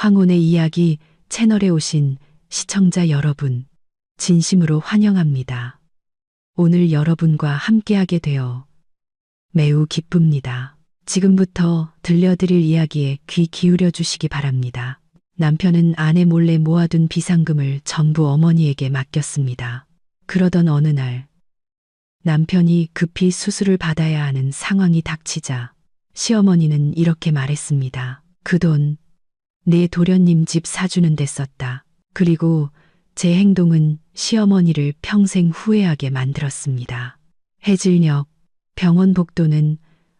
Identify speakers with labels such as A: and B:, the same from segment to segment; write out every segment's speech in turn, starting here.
A: 황혼의 이야기 채널에 오신 시청자 여러분, 진심으로 환영합니다. 오늘 여러분과 함께하게 되어 매우 기쁩니다. 지금부터 들려드릴 이야기에 귀 기울여 주시기 바랍니다. 남편은 아내 몰래 모아둔 비상금을 전부 어머니에게 맡겼습니다. 그러던 어느 날, 남편이 급히 수술을 받아야 하는 상황이 닥치자 시어머니는 이렇게 말했습니다. 그 돈, 내 도련님 집 사주는 데 썼다. 그리고 제 행동은 시어머니를 평생 후회하게 만들었습니다. 해질녘 병원 복도는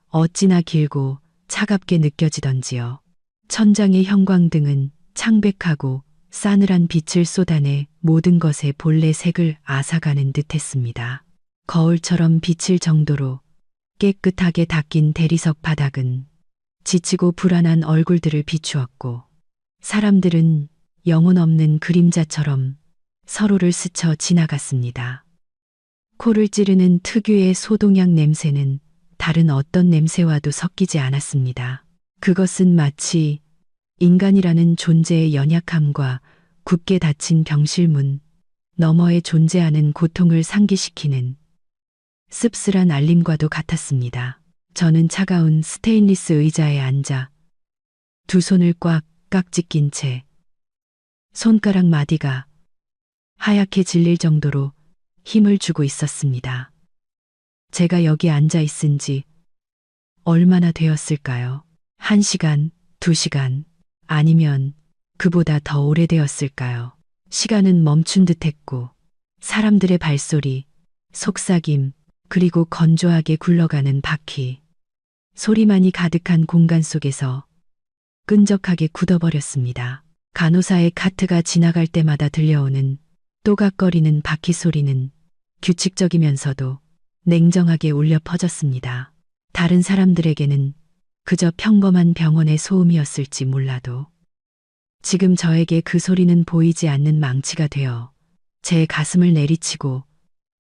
A: 어찌나 길고 차갑게 느껴지던지요. 천장의 형광등은 창백하고 싸늘한 빛을 쏟아내 모든 것에 본래 색을 앗아가는 듯했습니다. 거울처럼 비칠 정도로 깨끗하게 닦인 대리석 바닥은 지치고 불안한 얼굴들을 비추었고, 사람들은 영혼 없는 그림자처럼 서로를 스쳐 지나갔습니다. 코를 찌르는 특유의 소독약 냄새는 다른 어떤 냄새와도 섞이지 않았습니다. 그것은 마치 인간이라는 존재의 연약함과 굳게 닫힌 병실문 너머에 존재하는 고통을 상기시키는 씁쓸한 알림과도 같았습니다. 저는 차가운 스테인리스 의자에 앉아 두 손을 꽉 깍지 낀 채 손가락 마디가 하얗게 질릴 정도로 힘을 주고 있었습니다. 제가 여기 앉아 있은 지 얼마나 되었을까요? 1시간, 2시간, 아니면 그보다 더 오래되었을까요? 시간은 멈춘 듯했고, 사람들의 발소리, 속삭임, 그리고 건조하게 굴러가는 바퀴, 소리만이 가득한 공간 속에서 끈적하게 굳어버렸습니다. 간호사의 카트가 지나갈 때마다 들려오는 또각거리는 바퀴 소리는 규칙적이면서도 냉정하게 울려 퍼졌습니다. 다른 사람들에게는 그저 평범한 병원의 소음이었을지 몰라도 지금 저에게 그 소리는 보이지 않는 망치가 되어 제 가슴을 내리치고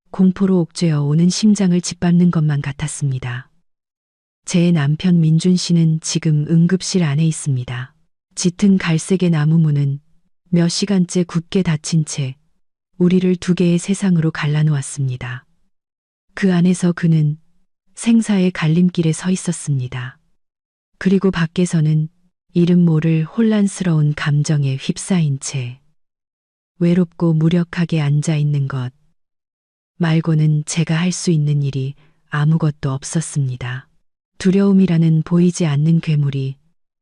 A: 공포로 옥죄어 오는 심장을 짓밟는 것만 같았습니다. 제 남편 민준 씨는 지금 응급실 안에 있습니다. 짙은 갈색의 나무 문은 몇 시간째 굳게 닫힌 채 우리를 두 개의 세상으로 갈라놓았습니다. 그 안에서 그는 생사의 갈림길에 서 있었습니다. 그리고 밖에서는 이름 모를 혼란스러운 감정에 휩싸인 채 외롭고 무력하게 앉아 있는 것 말고는 제가 할 수 있는 일이 아무것도 없었습니다. 두려움이라는 보이지 않는 괴물이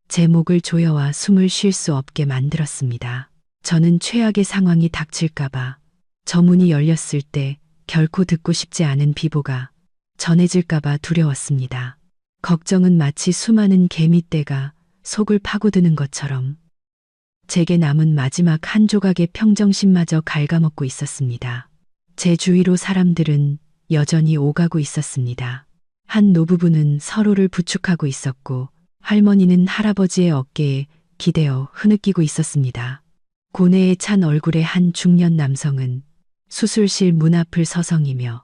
A: 제 목을 조여와 숨을 쉴 수 없게 만들었습니다. 저는 최악의 상황이 닥칠까봐 저 문이 열렸을 때 결코 듣고 싶지 않은 비보가 전해질까봐 두려웠습니다. 걱정은 마치 수많은 개미떼가 속을 파고드는 것처럼 제게 남은 마지막 한 조각의 평정심마저 갉아먹고 있었습니다. 제 주위로 사람들은 여전히 오가고 있었습니다. 한 노부부는 서로를 부축하고 있었고, 할머니는 할아버지의 어깨에 기대어 흐느끼고 있었습니다. 고뇌에 찬 얼굴의 한 중년 남성은 수술실 문 앞을 서성이며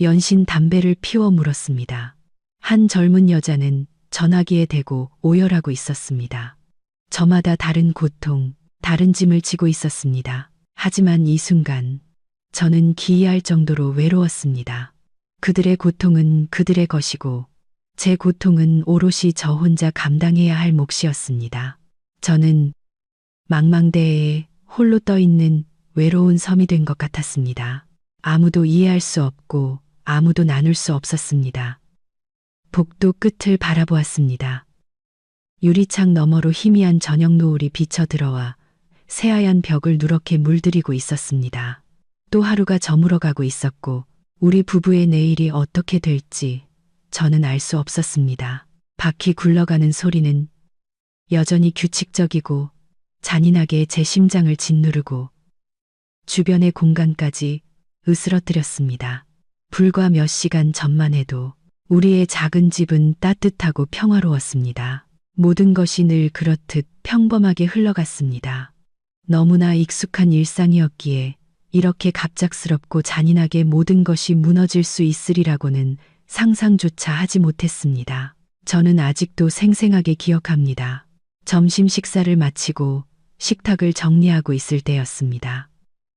A: 연신 담배를 피워 물었습니다. 한 젊은 여자는 전화기에 대고 오열하고 있었습니다. 저마다 다른 고통, 다른 짐을 지고 있었습니다. 하지만 이 순간 저는 기이할 정도로 외로웠습니다. 그들의 고통은 그들의 것이고 제 고통은 오롯이 저 혼자 감당해야 할 몫이었습니다. 저는 망망대해에 홀로 떠 있는 외로운 섬이 된 것 같았습니다. 아무도 이해할 수 없고 아무도 나눌 수 없었습니다. 복도 끝을 바라보았습니다. 유리창 너머로 희미한 저녁 노을이 비쳐 들어와 새하얀 벽을 누렇게 물들이고 있었습니다. 또 하루가 저물어가고 있었고 우리 부부의 내일이 어떻게 될지 저는 알 수 없었습니다. 바퀴 굴러가는 소리는 여전히 규칙적이고 잔인하게 제 심장을 짓누르고 주변의 공간까지 으스러뜨렸습니다. 불과 몇 시간 전만 해도 우리의 작은 집은 따뜻하고 평화로웠습니다. 모든 것이 늘 그렇듯 평범하게 흘러갔습니다. 너무나 익숙한 일상이었기에 이렇게 갑작스럽고 잔인하게 모든 것이 무너질 수 있으리라고는 상상조차 하지 못했습니다. 저는 아직도 생생하게 기억합니다. 점심 식사를 마치고 식탁을 정리하고 있을 때였습니다.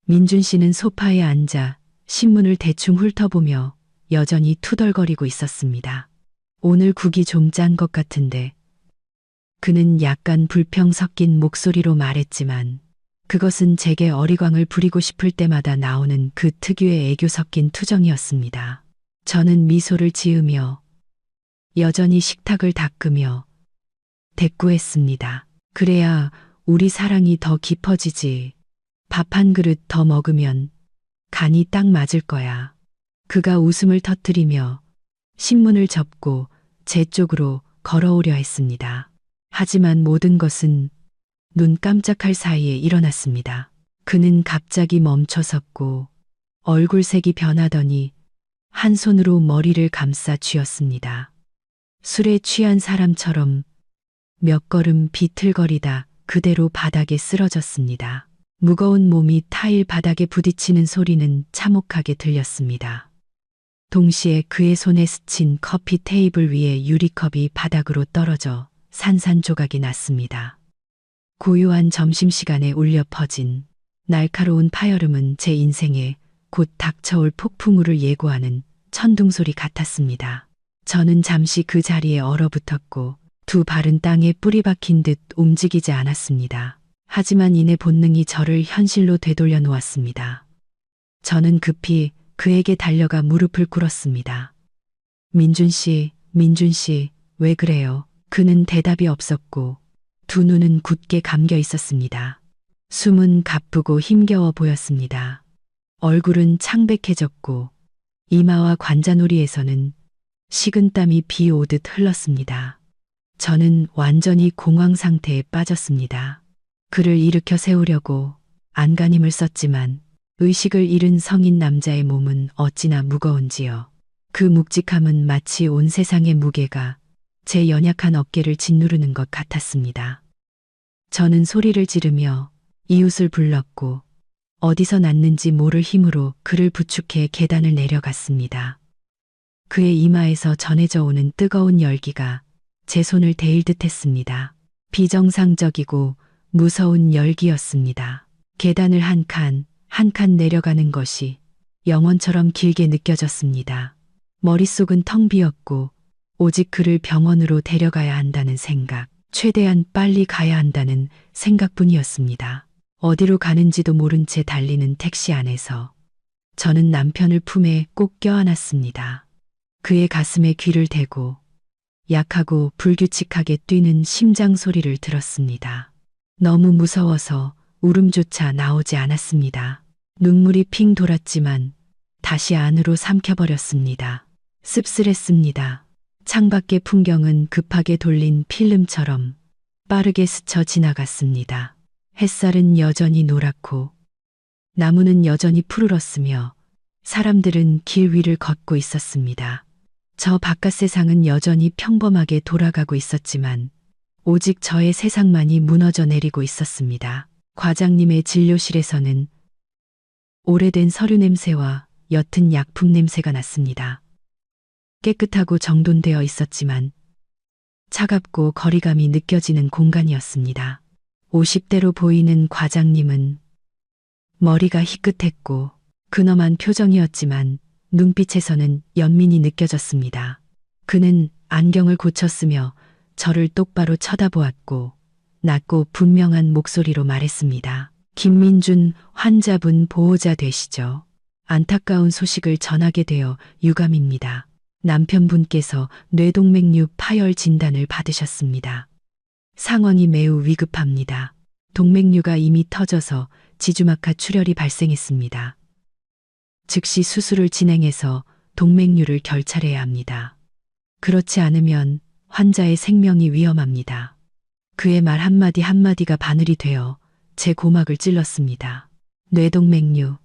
A: 민준 씨는 소파에 앉아 신문을 대충 훑어보며 여전히 투덜거리고 있었습니다. 오늘 국이 좀 짠 것 같은데. 그는 약간 불평 섞인 목소리로 말했지만 그것은 제게 어리광을 부리고 싶을 때마다 나오는 그 특유의 애교 섞인 투정이었습니다. 저는 미소를 지으며 여전히 식탁을 닦으며 대꾸했습니다. 그래야 우리 사랑이 더 깊어지지. 밥 한 그릇 더 먹으면 간이 딱 맞을 거야. 그가 웃음을 터뜨리며 신문을 접고 제 쪽으로 걸어오려 했습니다. 하지만 모든 것은 눈 깜짝할 사이에 일어났습니다. 그는 갑자기 멈춰섰고 얼굴색이 변하더니 한 손으로 머리를 감싸 쥐었습니다. 술에 취한 사람처럼 몇 걸음 비틀거리다 그대로 바닥에 쓰러졌습니다. 무거운 몸이 타일 바닥에 부딪히는 소리는 참혹하게 들렸습니다. 동시에 그의 손에 스친 커피 테이블 위에 유리컵이 바닥으로 떨어져 산산조각이 났습니다. 고요한 점심시간에 울려 퍼진 날카로운 파열음은 제 인생에 곧 닥쳐올 폭풍우를 예고하는 천둥소리 같았습니다. 저는 잠시 그 자리에 얼어붙었고 두 발은 땅에 뿌리 박힌 듯 움직이지 않았습니다. 하지만 이내 본능이 저를 현실로 되돌려 놓았습니다. 저는 급히 그에게 달려가 무릎을 꿇었습니다. 민준 씨, 왜 그래요? 그는 대답이 없었고 두 눈은 굳게 감겨 있었습니다. 숨은 가쁘고 힘겨워 보였습니다. 얼굴은 창백해졌고 이마와 관자놀이에서는 식은땀이 비 오듯 흘렀습니다. 저는 완전히 공황 상태에 빠졌습니다. 그를 일으켜 세우려고 안간힘을 썼지만 의식을 잃은 성인 남자의 몸은 어찌나 무거운지요. 그 묵직함은 마치 온 세상의 무게가 제 연약한 어깨를 짓누르는 것 같았습니다. 저는 소리를 지르며 이웃을 불렀고 어디서 났는지 모를 힘으로 그를 부축해 계단을 내려갔습니다. 그의 이마에서 전해져 오는 뜨거운 열기가 제 손을 데일 듯 했습니다. 비정상적이고 무서운 열기였습니다. 계단을 한 칸 내려가는 것이 영원처럼 길게 느껴졌습니다. 머릿속은 텅 비었고 오직 그를 병원으로 데려가야 한다는 생각, 최대한 빨리 가야 한다는 생각뿐이었습니다. 어디로 가는지도 모른 채 달리는 택시 안에서 저는 남편을 품에 꼭 껴안았습니다. 그의 가슴에 귀를 대고 약하고 불규칙하게 뛰는 심장 소리를 들었습니다. 너무 무서워서 울음조차 나오지 않았습니다. 눈물이 핑 돌았지만 다시 안으로 삼켜버렸습니다. 씁쓸했습니다. 창밖의 풍경은 급하게 돌린 필름처럼 빠르게 스쳐 지나갔습니다. 햇살은 여전히 노랗고 나무는 여전히 푸르렀으며 사람들은 길 위를 걷고 있었습니다. 저 바깥 세상은 여전히 평범하게 돌아가고 있었지만 오직 저의 세상만이 무너져 내리고 있었습니다. 과장님의 진료실에서는 오래된 서류 냄새와 옅은 약품 냄새가 났습니다. 깨끗하고 정돈되어 있었지만 차갑고 거리감이 느껴지는 공간이었습니다. 50대로 보이는 과장님은 머리가 희끗했고 근엄한 표정이었지만 눈빛에서는 연민이 느껴졌습니다. 그는 안경을 고쳤으며 저를 똑바로 쳐다보았고 낮고 분명한 목소리로 말했습니다. 김민준 환자분 보호자 되시죠? 안타까운 소식을 전하게 되어 유감입니다. 남편분께서 뇌동맥류 파열 진단을 받으셨습니다. 상황이 매우 위급합니다. 동맥류가 이미 터져서 지주막하 출혈이 발생했습니다. 즉시 수술을 진행해서 동맥류를 결찰해야 합니다. 그렇지 않으면 환자의 생명이 위험합니다. 그의 말 한마디 한마디가 바늘이 되어 제 고막을 찔렀습니다. 뇌동맥류,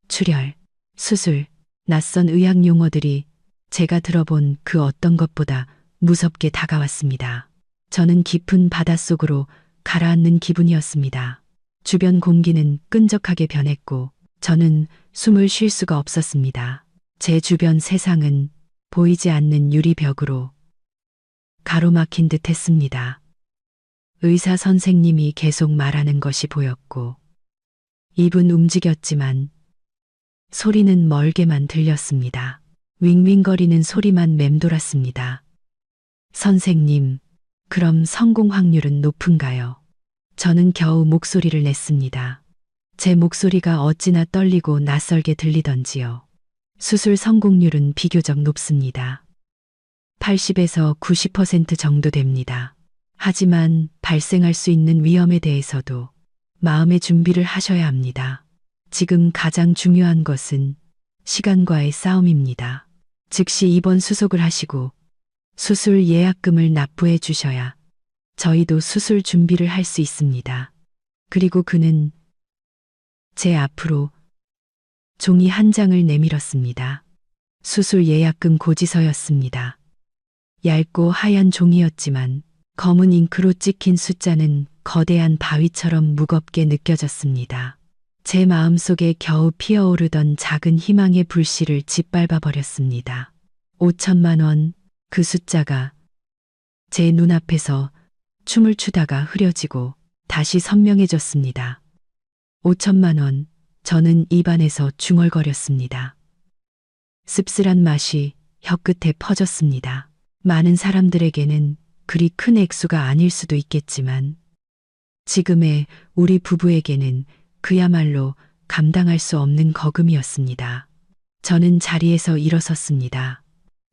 A: 출혈, 수술, 낯선 의학 용어들이 제가 들어본 그 어떤 것보다 무섭게 다가왔습니다. 저는 깊은 바닷속으로 가라앉는 기분이었습니다. 주변 공기는 끈적하게 변했고 저는 숨을 쉴 수가 없었습니다. 제 주변 세상은 보이지 않는 유리벽으로 가로막힌 듯 했습니다. 의사 선생님이 계속 말하는 것이 보였고, 입은 움직였지만 소리는 멀게만 들렸습니다. 윙윙거리는 소리만 맴돌았습니다. 선생님, 그럼 성공 확률은 높은가요? 저는 겨우 목소리를 냈습니다. 제 목소리가 어찌나 떨리고 낯설게 들리던지요. 수술 성공률은 비교적 높습니다. 80에서 90% 정도 됩니다. 하지만 발생할 수 있는 위험에 대해서도 마음의 준비를 하셔야 합니다. 지금 가장 중요한 것은 시간과의 싸움입니다. 즉시 입원 수속을 하시고 수술 예약금을 납부해 주셔야 저희도 수술 준비를 할 수 있습니다. 그리고 그는 제 앞으로 종이 한 장을 내밀었습니다. 수술 예약금 고지서였습니다. 얇고 하얀 종이였지만 검은 잉크로 찍힌 숫자는 거대한 바위처럼 무겁게 느껴졌습니다. 제 마음속에 겨우 피어오르던 작은 희망의 불씨를 짓밟아 버렸습니다. 5천만 원, 그 숫자가 제 눈앞에서 춤을 추다가 흐려지고 다시 선명해졌습니다. 5천만 원, 저는 입안에서 중얼거렸습니다. 씁쓸한 맛이 혀끝에 퍼졌습니다. 많은 사람들에게는 그리 큰 액수가 아닐 수도 있겠지만 지금의 우리 부부에게는 그야말로 감당할 수 없는 거금이었습니다. 저는 자리에서 일어섰습니다.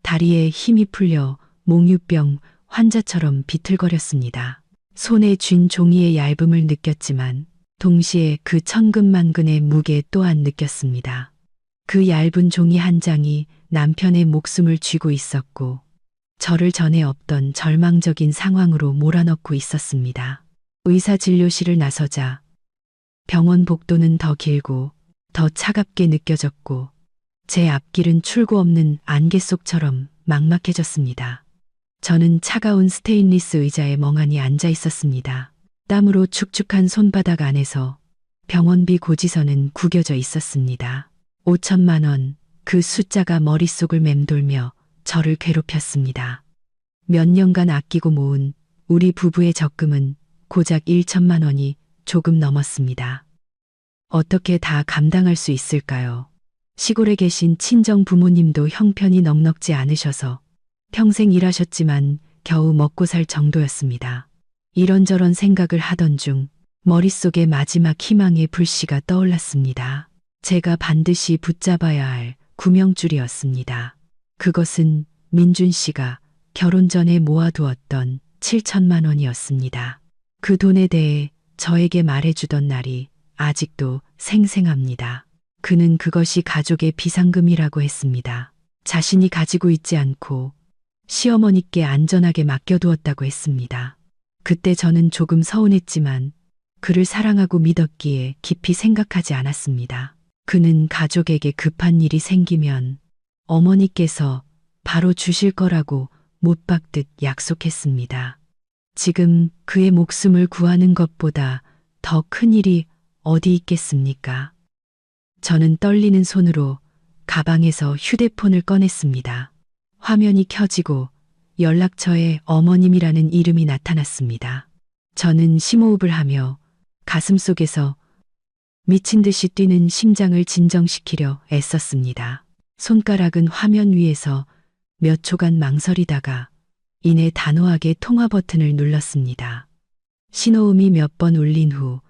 A: 다리에 힘이 풀려 몽유병 환자처럼 비틀거렸습니다. 손에 쥔 종이의 얇음을 느꼈지만 동시에 그 천근만근의 무게 또한 느꼈습니다. 그 얇은 종이 한 장이 남편의 목숨을 쥐고 있었고 저를 전에 없던 절망적인 상황으로 몰아넣고 있었습니다. 의사 진료실을 나서자 병원 복도는 더 길고 더 차갑게 느껴졌고 제 앞길은 출구 없는 안개 속처럼 막막해졌습니다. 저는 차가운 스테인리스 의자에 멍하니 앉아 있었습니다. 땀으로 축축한 손바닥 안에서 병원비 고지서는 구겨져 있었습니다. 5천만 원, 그 숫자가 머릿속을 맴돌며 저를 괴롭혔습니다. 몇 년간 아끼고 모은 우리 부부의 적금은 고작 1천만 원이 조금 넘었습니다. 어떻게 다 감당할 수 있을까요? 시골에 계신 친정 부모님도 형편이 넉넉지 않으셔서 평생 일하셨지만 겨우 먹고 살 정도였습니다. 이런저런 생각을 하던 중 머릿속에 마지막 희망의 불씨가 떠올랐습니다. 제가 반드시 붙잡아야 할 구명줄이었습니다. 그것은 민준 씨가 결혼 전에 모아두었던 7천만 원이었습니다. 그 돈에 대해 저에게 말해주던 날이 아직도 생생합니다. 그는 그것이 가족의 비상금이라고 했습니다. 자신이 가지고 있지 않고 시어머니께 안전하게 맡겨두었다고 했습니다. 그때 저는 조금 서운했지만 그를 사랑하고 믿었기에 깊이 생각하지 않았습니다. 그는 가족에게 급한 일이 생기면 어머니께서 바로 주실 거라고 못 박듯 약속했습니다. 지금 그의 목숨을 구하는 것보다 더 큰 일이 어디 있겠습니까? 저는 떨리는 손으로 가방에서 휴대폰을 꺼냈습니다. 화면이 켜지고 연락처에 어머님이라는 이름이 나타났습니다. 저는 심호흡을 하며 가슴속에서 미친 듯이 뛰는 심장을 진정시키려 애썼습니다. 손가락은 화면 위에서 몇 초간 망설이다가 이내 단호하게 통화 버튼을 눌렀습니다. 신호음이 몇 번 울린 후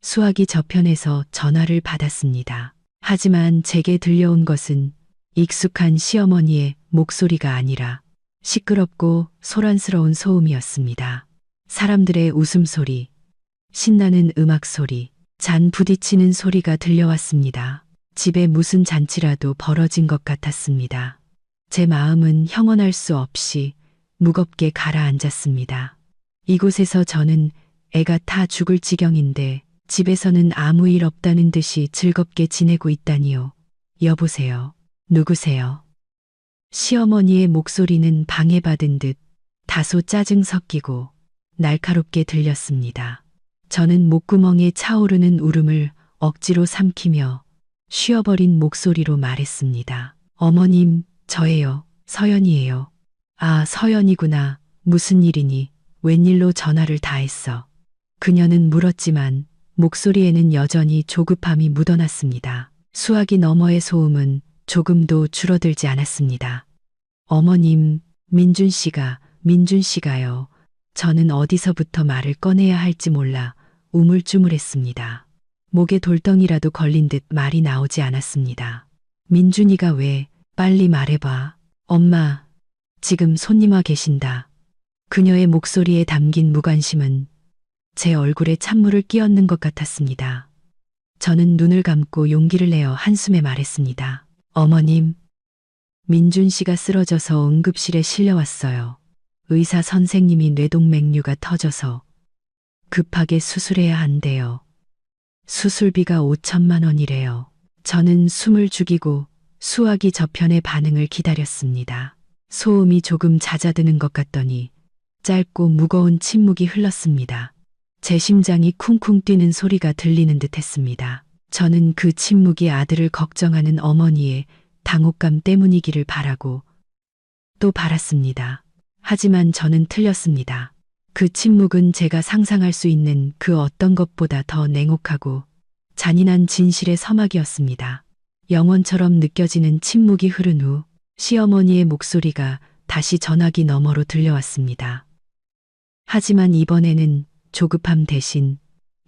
A: 수화기 저편에서 전화를 받았습니다. 하지만 제게 들려온 것은 익숙한 시어머니의 목소리가 아니라 시끄럽고 소란스러운 소음이었습니다. 사람들의 웃음소리, 신나는 음악 소리, 잔 부딪히는 소리가 들려왔습니다. 집에 무슨 잔치라도 벌어진 것 같았습니다. 제 마음은 형언할 수 없이 무겁게 가라앉았습니다. 이곳에서 저는 애가 타 죽을 지경인데 집에서는 아무 일 없다는 듯이 즐겁게 지내고 있다니요. 여보세요. 누구세요? 시어머니의 목소리는 방해받은 듯 다소 짜증 섞이고 날카롭게 들렸습니다. 저는 목구멍에 차오르는 울음을 억지로 삼키며 쉬어버린 목소리로 말했습니다. 어머님, 저예요. 서연이에요. 아, 서연이구나. 무슨 일이니? 웬일로 전화를 다 했어? 그녀는 물었지만 목소리에는 여전히 조급함이 묻어났습니다. 수화기 너머의 소음은 조금도 줄어들지 않았습니다. 어머님, 민준 씨가요. 저는 어디서부터 말을 꺼내야 할지 몰라 우물쭈물했습니다. 목에 돌덩이라도 걸린 듯 말이 나오지 않았습니다. 민준이가 왜? 빨리 말해봐. 엄마, 지금 손님 와 계신다. 그녀의 목소리에 담긴 무관심은 제 얼굴에 찬물을 끼얹는 것 같았습니다. 저는 눈을 감고 용기를 내어 한숨에 말했습니다. 어머님, 민준 씨가 쓰러져서 응급실에 실려왔어요. 의사 선생님이 뇌동맥류가 터져서 급하게 수술해야 한대요. 수술비가 5천만 원이래요. 저는 숨을 죽이고 수화기 저편의 반응을 기다렸습니다. 소음이 조금 잦아드는 것 같더니 짧고 무거운 침묵이 흘렀습니다. 제 심장이 쿵쿵 뛰는 소리가 들리는 듯 했습니다. 저는 그 침묵이 아들을 걱정하는 어머니의 당혹감 때문이기를 바라고 또 바랐습니다. 하지만 저는 틀렸습니다. 그 침묵은 제가 상상할 수 있는 그 어떤 것보다 더 냉혹하고 잔인한 진실의 서막이었습니다. 영원처럼 느껴지는 침묵이 흐른 후 시어머니의 목소리가 다시 전화기 너머로 들려왔습니다. 하지만 이번에는 조급함 대신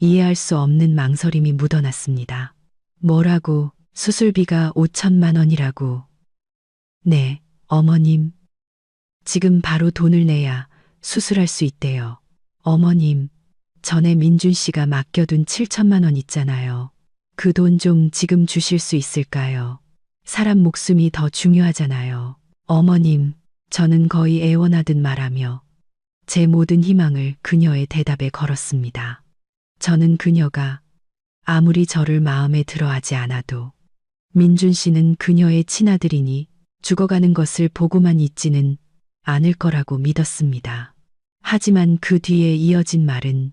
A: 이해할 수 없는 망설임이 묻어났습니다. 뭐라고? 수술비가 5천만 원이라고. 네, 어머님. 지금 바로 돈을 내야 수술할 수 있대요. 어머님, 전에 민준 씨가 맡겨둔 7천만 원 있잖아요. 그 돈 좀 지금 주실 수 있을까요? 사람 목숨이 더 중요하잖아요. 어머님, 저는 거의 애원하듯 말하며 제 모든 희망을 그녀의 대답에 걸었습니다. 저는 그녀가 아무리 저를 마음에 들어 하지 않아도 민준 씨는 그녀의 친아들이니 죽어가는 것을 보고만 있지는 않을 거라고 믿었습니다. 하지만 그 뒤에 이어진 말은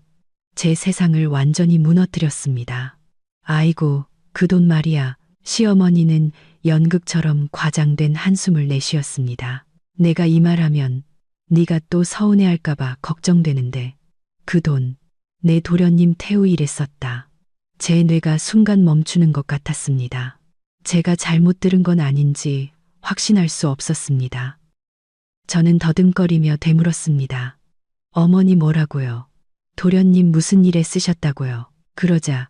A: 제 세상을 완전히 무너뜨렸습니다. 아이고, 그 돈 말이야. 시어머니는 연극처럼 과장된 한숨을 내쉬었습니다. 내가 이 말하면 네가 또 서운해할까봐 걱정되는데 그 돈, 내 도련님 태우일에 썼다. 제 뇌가 순간 멈추는 것 같았습니다. 제가 잘못 들은 건 아닌지 확신할 수 없었습니다. 저는 더듬거리며 되물었습니다. 어머니 뭐라고요? 도련님 무슨 일에 쓰셨다고요? 그러자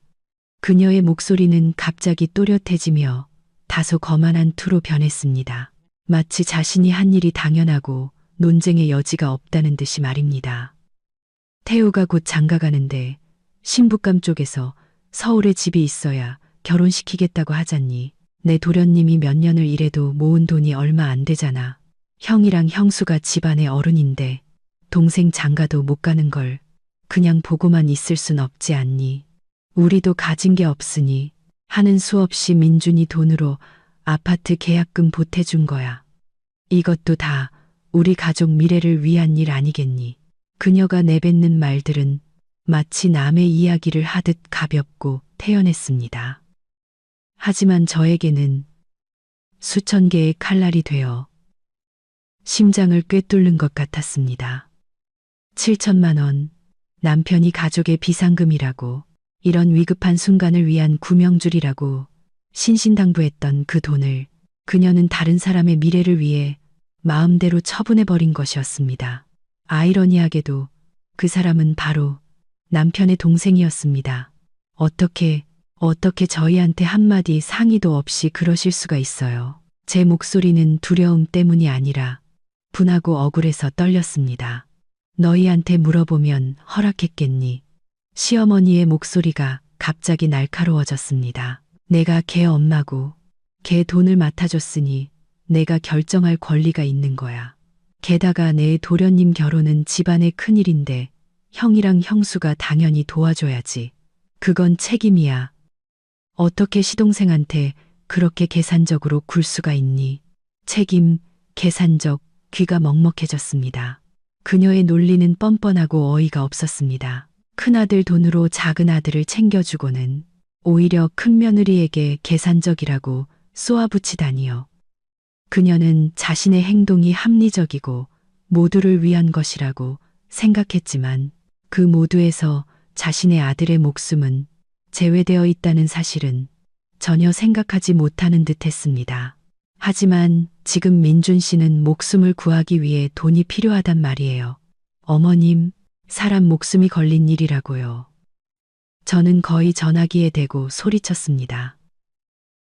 A: 그녀의 목소리는 갑자기 또렷해지며 다소 거만한 투로 변했습니다. 마치 자신이 한 일이 당연하고 논쟁의 여지가 없다는 듯이 말입니다. 태우가 곧 장가가는데 신부감 쪽에서 서울에 집이 있어야 결혼시키겠다고 하잖니. 내 도련님이 몇 년을 일해도 모은 돈이 얼마 안 되잖아. 형이랑 형수가 집안의 어른인데 동생 장가도 못 가는 걸 그냥 보고만 있을 순 없지 않니. 우리도 가진 게 없으니 하는 수 없이 민준이 돈으로 아파트 계약금 보태준 거야. 이것도 다 우리 가족 미래를 위한 일 아니겠니. 그녀가 내뱉는 말들은 마치 남의 이야기를 하듯 가볍고 태연했습니다. 하지만 저에게는 수천 개의 칼날이 되어 심장을 꿰뚫는 것 같았습니다. 7천만 원, 남편이 가족의 비상금이라고, 이런 위급한 순간을 위한 구명줄이라고 신신당부했던 그 돈을 그녀는 다른 사람의 미래를 위해 마음대로 처분해버린 것이었습니다. 아이러니하게도 그 사람은 바로 남편의 동생이었습니다. 어떻게 저희한테 한마디 상의도 없이 그러실 수가 있어요. 제 목소리는 두려움 때문이 아니라 분하고 억울해서 떨렸습니다. 너희한테 물어보면 허락했겠니? 시어머니의 목소리가 갑자기 날카로워졌습니다. 내가 걔 엄마고 걔 돈을 맡아줬으니 내가 결정할 권리가 있는 거야. 게다가 내 도련님 결혼은 집안의 큰일인데 형이랑 형수가 당연히 도와줘야지. 그건 책임이야. 어떻게 시동생한테 그렇게 계산적으로 굴 수가 있니? 책임, 계산적, 귀가 먹먹해졌습니다. 그녀의 논리는 뻔뻔하고 어이가 없었습니다. 큰아들 돈으로 작은아들을 챙겨주고는 오히려 큰며느리에게 계산적이라고 쏘아붙이다니요. 그녀는 자신의 행동이 합리적이고 모두를 위한 것이라고 생각했지만 그 모두에서 자신의 아들의 목숨은 제외되어 있다는 사실은 전혀 생각하지 못하는 듯 했습니다. 하지만 지금 민준 씨는 목숨을 구하기 위해 돈이 필요하단 말이에요. 어머님, 사람 목숨이 걸린 일이라고요. 저는 거의 전화기에 대고 소리쳤습니다.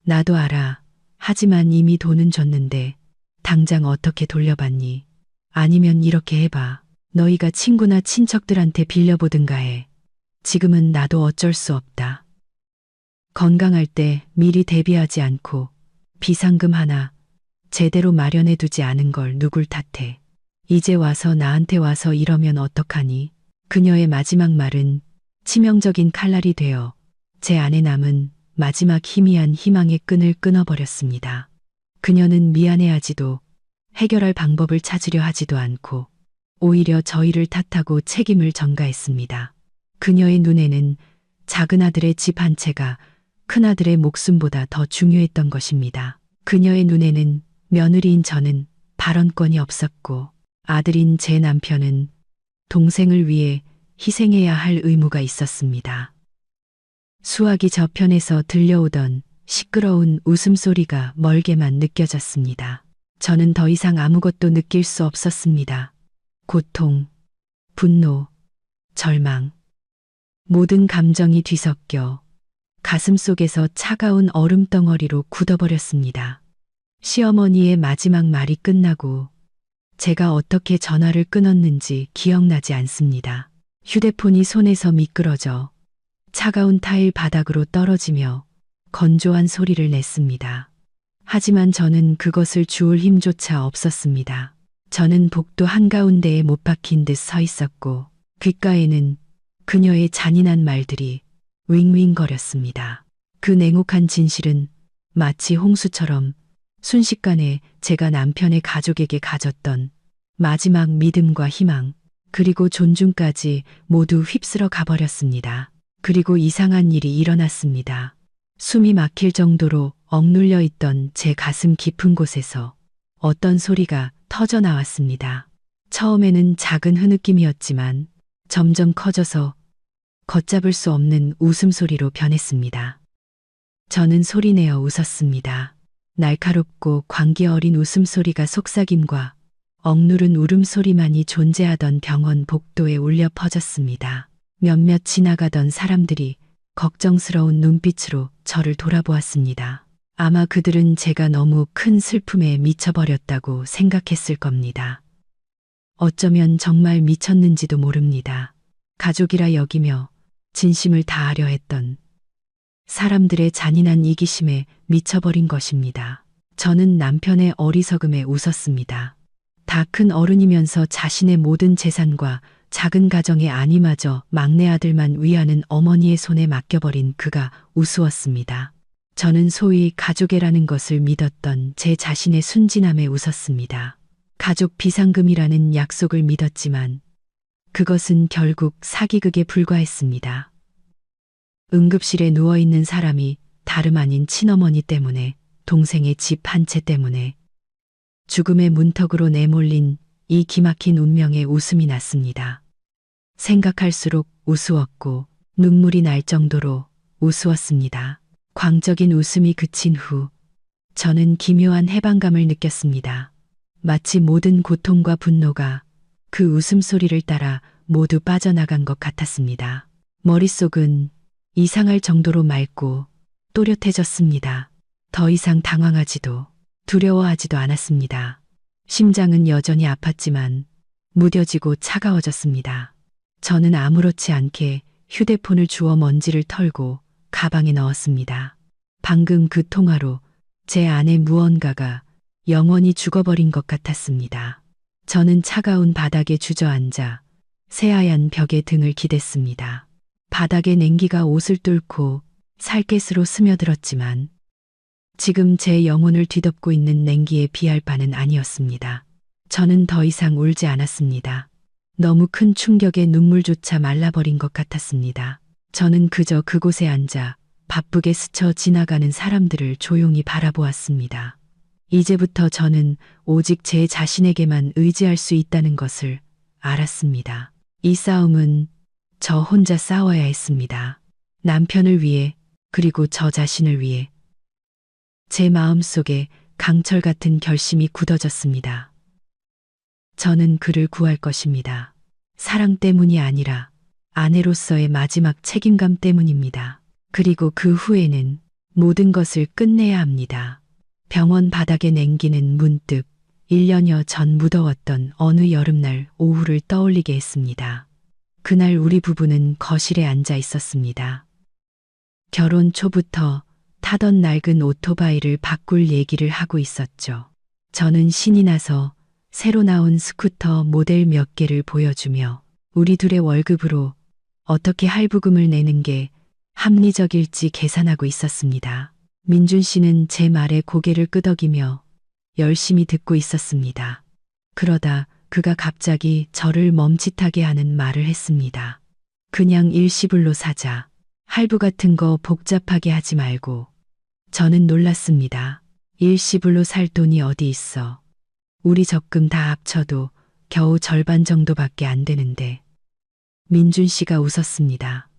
A: 나도 알아. 하지만 이미 돈은 줬는데 당장 어떻게 돌려받니? 아니면 이렇게 해봐. 너희가 친구나 친척들한테 빌려보든가 해. 지금은 나도 어쩔 수 없다. 건강할 때 미리 대비하지 않고 비상금 하나 제대로 마련해 두지 않은 걸 누굴 탓해. 이제 와서 나한테 와서 이러면 어떡하니? 그녀의 마지막 말은 치명적인 칼날이 되어 제 안에 남은 마지막 희미한 희망의 끈을 끊어버렸습니다. 그녀는 미안해하지도 해결할 방법을 찾으려 하지도 않고 오히려 저희를 탓하고 책임을 전가했습니다. 그녀의 눈에는 작은 아들의 집 한 채가 큰 아들의 목숨보다 더 중요했던 것입니다. 그녀의 눈에는 며느리인 저는 발언권이 없었고 아들인 제 남편은 동생을 위해 희생해야 할 의무가 있었습니다. 수화기 저편에서 들려오던 시끄러운 웃음소리가 멀게만 느껴졌습니다. 저는 더 이상 아무것도 느낄 수 없었습니다. 고통, 분노, 절망, 모든 감정이 뒤섞여 가슴 속에서 차가운 얼음덩어리로 굳어버렸습니다. 시어머니의 마지막 말이 끝나고 제가 어떻게 전화를 끊었는지 기억나지 않습니다. 휴대폰이 손에서 미끄러져 차가운 타일 바닥으로 떨어지며 건조한 소리를 냈습니다. 하지만 저는 그것을 주울 힘조차 없었습니다. 저는 복도 한가운데에 못 박힌 듯 서 있었고 귓가에는 그녀의 잔인한 말들이 윙윙거렸습니다. 그 냉혹한 진실은 마치 홍수처럼 순식간에 제가 남편의 가족에게 가졌던 마지막 믿음과 희망, 그리고 존중까지 모두 휩쓸어 가버렸습니다. 그리고 이상한 일이 일어났습니다. 숨이 막힐 정도로 억눌려 있던 제 가슴 깊은 곳에서 어떤 소리가 터져 나왔습니다. 처음에는 작은 흐느낌이었지만 점점 커져서 걷잡을 수 없는 웃음소리로 변했습니다. 저는 소리내어 웃었습니다. 날카롭고 광기 어린 웃음소리가 속삭임과 억누른 울음소리만이 존재하던 병원 복도에 울려 퍼졌습니다. 몇몇 지나가던 사람들이 걱정스러운 눈빛으로 저를 돌아보았습니다. 아마 그들은 제가 너무 큰 슬픔에 미쳐버렸다고 생각했을 겁니다. 어쩌면 정말 미쳤는지도 모릅니다. 가족이라 여기며 진심을 다하려 했던 사람들의 잔인한 이기심에 미쳐버린 것입니다. 저는 남편의 어리석음에 웃었습니다. 다 큰 어른이면서 자신의 모든 재산과 작은 가정의 안위마저 막내 아들만 위하는 어머니의 손에 맡겨버린 그가 우스웠습니다. 저는 소위 가족애라는 것을 믿었던 제 자신의 순진함에 웃었습니다. 가족 비상금이라는 약속을 믿었지만 그것은 결국 사기극에 불과했습니다. 응급실에 누워있는 사람이 다름 아닌 친어머니 때문에, 동생의 집 한 채 때문에 죽음의 문턱으로 내몰린 이 기막힌 운명에 웃음이 났습니다. 생각할수록 우스웠고 눈물이 날 정도로 우스웠습니다. 광적인 웃음이 그친 후 저는 기묘한 해방감을 느꼈습니다. 마치 모든 고통과 분노가 그 웃음소리를 따라 모두 빠져나간 것 같았습니다. 머릿속은 이상할 정도로 맑고 또렷해졌습니다. 더 이상 당황하지도 두려워하지도 않았습니다. 심장은 여전히 아팠지만 무뎌지고 차가워졌습니다. 저는 아무렇지 않게 휴대폰을 주워 먼지를 털고 가방에 넣었습니다. 방금 그 통화로 제 안에 무언가가 영원히 죽어버린 것 같았습니다. 저는 차가운 바닥에 주저앉아 새하얀 벽에 등을 기댔습니다. 바닥의 냉기가 옷을 뚫고 살갗으로 스며들었지만 지금 제 영혼을 뒤덮고 있는 냉기에 비할 바는 아니었습니다. 저는 더 이상 울지 않았습니다. 너무 큰 충격에 눈물조차 말라버린 것 같았습니다. 저는 그저 그곳에 앉아 바쁘게 스쳐 지나가는 사람들을 조용히 바라보았습니다. 이제부터 저는 오직 제 자신에게만 의지할 수 있다는 것을 알았습니다. 이 싸움은 저 혼자 싸워야 했습니다. 남편을 위해, 그리고 저 자신을 위해. 제 마음속에 강철 같은 결심이 굳어졌습니다. 저는 그를 구할 것입니다. 사랑 때문이 아니라 아내로서의 마지막 책임감 때문입니다. 그리고 그 후에는 모든 것을 끝내야 합니다. 병원 바닥에 냉기는 문득 1년여 전 무더웠던 어느 여름날 오후를 떠올리게 했습니다. 그날 우리 부부는 거실에 앉아 있었습니다. 결혼 초부터 타던 낡은 오토바이를 바꿀 얘기를 하고 있었죠. 저는 신이 나서 새로 나온 스쿠터 모델 몇 개를 보여주며 우리 둘의 월급으로 어떻게 할부금을 내는 게 합리적일지 계산하고 있었습니다. 민준 씨는 제 말에 고개를 끄덕이며 열심히 듣고 있었습니다. 그러다 그가 갑자기 저를 멈칫하게 하는 말을 했습니다. 그냥 일시불로 사자. 할부 같은 거 복잡하게 하지 말고. 저는 놀랐습니다. 일시불로 살 돈이 어디 있어. 우리 적금 다 합쳐도 겨우 절반 정도밖에 안 되는데. 민준 씨가 웃었습니다.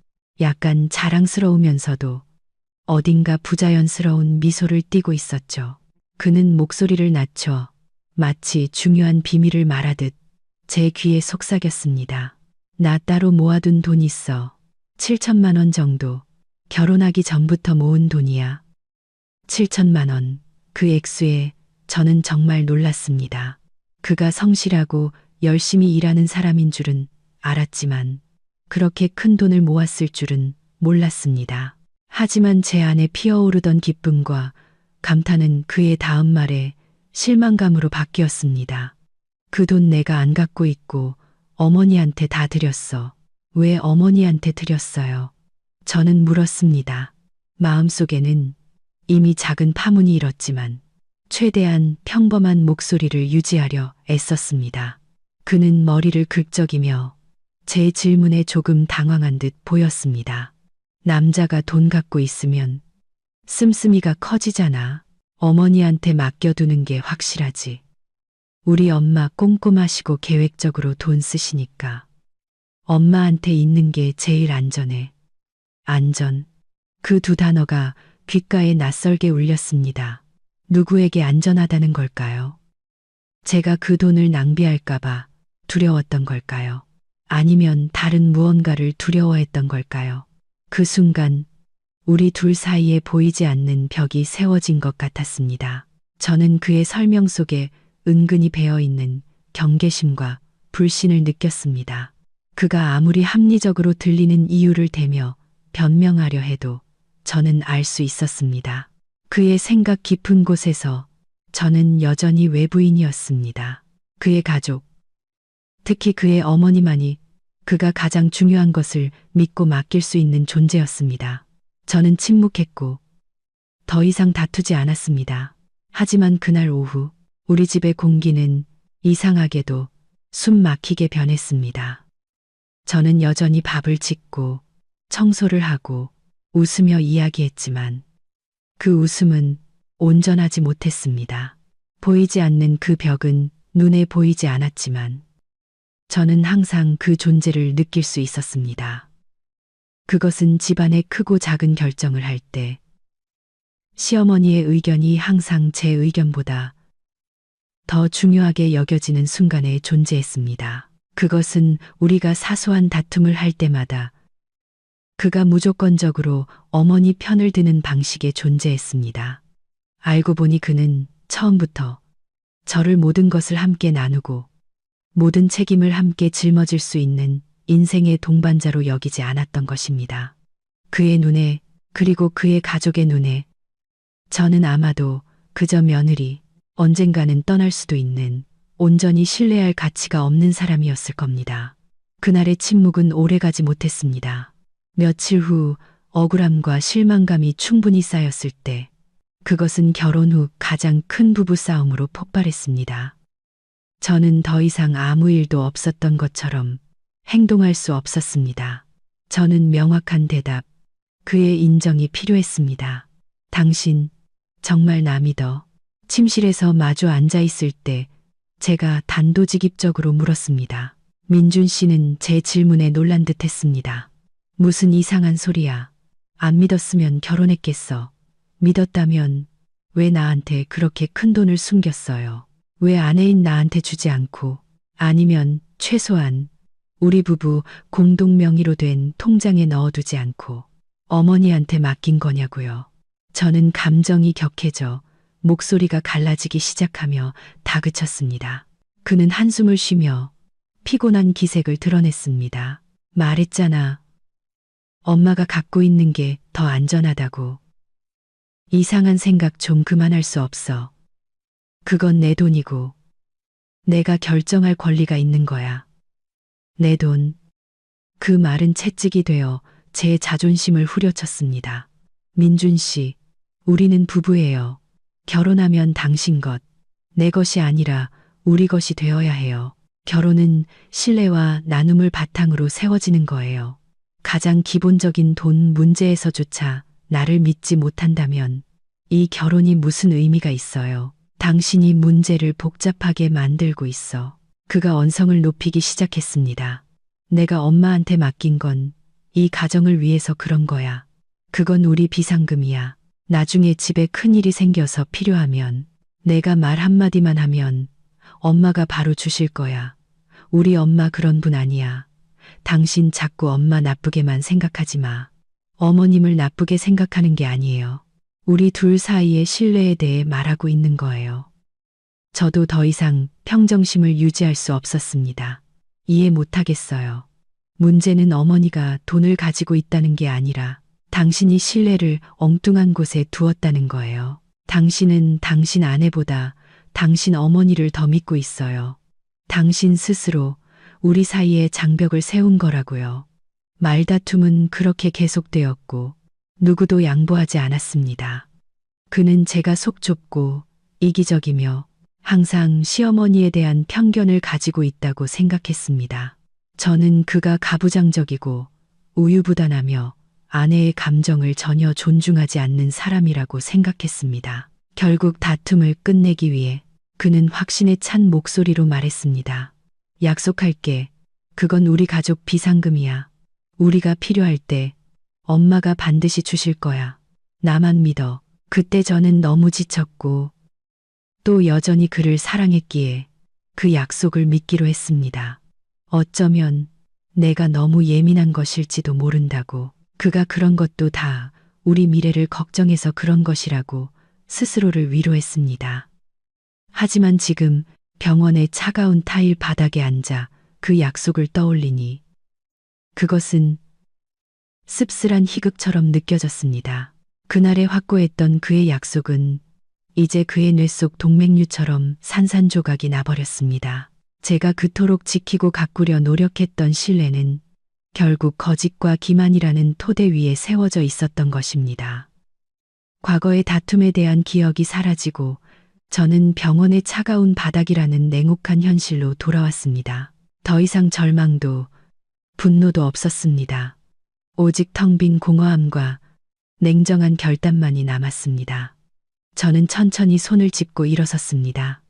A: 약간 자랑스러우면서도 어딘가 부자연스러운 미소를 띠고 있었죠. 그는 목소리를 낮춰 마치 중요한 비밀을 말하듯 제 귀에 속삭였습니다. 나 따로 모아둔 돈 있어. 7천만 원 정도. 결혼하기 전부터 모은 돈이야. 7천만 원. 그 액수에 저는 정말 놀랐습니다. 그가 성실하고 열심히 일하는 사람인 줄은 알았지만 그렇게 큰 돈을 모았을 줄은 몰랐습니다. 하지만 제 안에 피어오르던 기쁨과 감탄은 그의 다음 말에 실망감으로 바뀌었습니다. 그 돈 내가 안 갖고 있고 어머니한테 다 드렸어. 왜 어머니한테 드렸어요? 저는 물었습니다. 마음속에는 이미 작은 파문이 일었지만 최대한 평범한 목소리를 유지하려 애썼습니다. 그는 머리를 긁적이며 제 질문에 조금 당황한 듯 보였습니다. 남자가 돈 갖고 있으면 씀씀이가 커지잖아. 어머니한테 맡겨두는 게 확실하지. 우리 엄마 꼼꼼하시고 계획적으로 돈 쓰시니까. 엄마한테 있는 게 제일 안전해. 안전. 그 두 단어가 귓가에 낯설게 울렸습니다. 누구에게 안전하다는 걸까요? 제가 그 돈을 낭비할까봐 두려웠던 걸까요? 아니면 다른 무언가를 두려워했던 걸까요? 그 순간 우리 둘 사이에 보이지 않는 벽이 세워진 것 같았습니다. 저는 그의 설명 속에 은근히 배어있는 경계심과 불신을 느꼈습니다. 그가 아무리 합리적으로 들리는 이유를 대며 변명하려 해도 저는 알 수 있었습니다. 그의 생각 깊은 곳에서 저는 여전히 외부인이었습니다. 그의 가족, 특히 그의 어머니만이 그가 가장 중요한 것을 믿고 맡길 수 있는 존재였습니다. 저는 침묵했고 더 이상 다투지 않았습니다. 하지만 그날 오후 우리 집의 공기는 이상하게도 숨 막히게 변했습니다. 저는 여전히 밥을 짓고 청소를 하고 웃으며 이야기했지만 그 웃음은 온전하지 못했습니다. 보이지 않는 그 벽은 눈에 보이지 않았지만 저는 항상 그 존재를 느낄 수 있었습니다. 그것은 집안의 크고 작은 결정을 할 때 시어머니의 의견이 항상 제 의견보다 더 중요하게 여겨지는 순간에 존재했습니다. 그것은 우리가 사소한 다툼을 할 때마다 그가 무조건적으로 어머니 편을 드는 방식에 존재했습니다. 알고 보니 그는 처음부터 저를 모든 것을 함께 나누고 모든 책임을 함께 짊어질 수 있는 인생의 동반자로 여기지 않았던 것입니다. 그의 눈에, 그리고 그의 가족의 눈에 저는 아마도 그저 며느리, 언젠가는 떠날 수도 있는 온전히 신뢰할 가치가 없는 사람이었을 겁니다. 그날의 침묵은 오래가지 못했습니다. 며칠 후 억울함과 실망감이 충분히 쌓였을 때 그것은 결혼 후 가장 큰 부부싸움으로 폭발했습니다. 저는 더 이상 아무 일도 없었던 것처럼 행동할 수 없었습니다. 저는 명확한 대답, 그의 인정이 필요했습니다. 당신 정말 나 믿어? 침실에서 마주 앉아 있을 때 제가 단도직입적으로 물었습니다. 민준 씨는 제 질문에 놀란 듯 했습니다. 무슨 이상한 소리야. 안 믿었으면 결혼했겠어. 믿었다면 왜 나한테 그렇게 큰 돈을 숨겼어요? 왜 아내인 나한테 주지 않고, 아니면 최소한 우리 부부 공동 명의로 된 통장에 넣어두지 않고 어머니한테 맡긴 거냐고요. 저는 감정이 격해져 목소리가 갈라지기 시작하며 다그쳤습니다. 그는 한숨을 쉬며 피곤한 기색을 드러냈습니다. 말했잖아. 엄마가 갖고 있는 게 더 안전하다고. 이상한 생각 좀 그만할 수 없어. 그건 내 돈이고 내가 결정할 권리가 있는 거야. 내 돈. 그 말은 채찍이 되어 제 자존심을 후려쳤습니다. 민준 씨, 우리는 부부예요. 결혼하면 당신 것, 내 것이 아니라 우리 것이 되어야 해요. 결혼은 신뢰와 나눔을 바탕으로 세워지는 거예요. 가장 기본적인 돈 문제에서조차 나를 믿지 못한다면 이 결혼이 무슨 의미가 있어요. 당신이 문제를 복잡하게 만들고 있어. 그가 언성을 높이기 시작했습니다. 내가 엄마한테 맡긴 건 이 가정을 위해서 그런 거야. 그건 우리 비상금이야. 나중에 집에 큰일이 생겨서 필요하면 내가 말 한마디만 하면 엄마가 바로 주실 거야. 우리 엄마 그런 분 아니야. 당신 자꾸 엄마 나쁘게만 생각하지 마. 어머님을 나쁘게 생각하는 게 아니에요. 우리 둘 사이의 신뢰에 대해 말하고 있는 거예요. 저도 더 이상 평정심을 유지할 수 없었습니다. 이해 못하겠어요. 문제는 어머니가 돈을 가지고 있다는 게 아니라 당신이 신뢰를 엉뚱한 곳에 두었다는 거예요. 당신은 당신 아내보다 당신 어머니를 더 믿고 있어요. 당신 스스로 우리 사이에 장벽을 세운 거라고요. 말다툼은 그렇게 계속되었고 누구도 양보하지 않았습니다. 그는 제가 속 좁고 이기적이며 항상 시어머니에 대한 편견을 가지고 있다고 생각했습니다. 저는 그가 가부장적이고 우유부단하며 아내의 감정을 전혀 존중하지 않는 사람이라고 생각했습니다. 결국 다툼을 끝내기 위해 그는 확신에 찬 목소리로 말했습니다. 약속할게. 그건 우리 가족 비상금이야. 우리가 필요할 때 엄마가 반드시 주실 거야. 나만 믿어. 그때 저는 너무 지쳤고 또 여전히 그를 사랑했기에 그 약속을 믿기로 했습니다. 어쩌면 내가 너무 예민한 것일지도 모른다고. 그가 그런 것도 다 우리 미래를 걱정해서 그런 것이라고 스스로를 위로했습니다. 하지만 지금 병원의 차가운 타일 바닥에 앉아 그 약속을 떠올리니 그것은 씁쓸한 희극처럼 느껴졌습니다. 그날에 확고했던 그의 약속은 이제 그의 뇌 속 동맥류처럼 산산조각이 나버렸습니다. 제가 그토록 지키고 가꾸려 노력했던 신뢰는 결국 거짓과 기만이라는 토대 위에 세워져 있었던 것입니다. 과거의 다툼에 대한 기억이 사라지고 저는 병원의 차가운 바닥이라는 냉혹한 현실로 돌아왔습니다. 더 이상 절망도 분노도 없었습니다. 오직 텅 빈 공허함과 냉정한 결단만이 남았습니다. 저는 천천히 손을 짚고 일어섰습니다.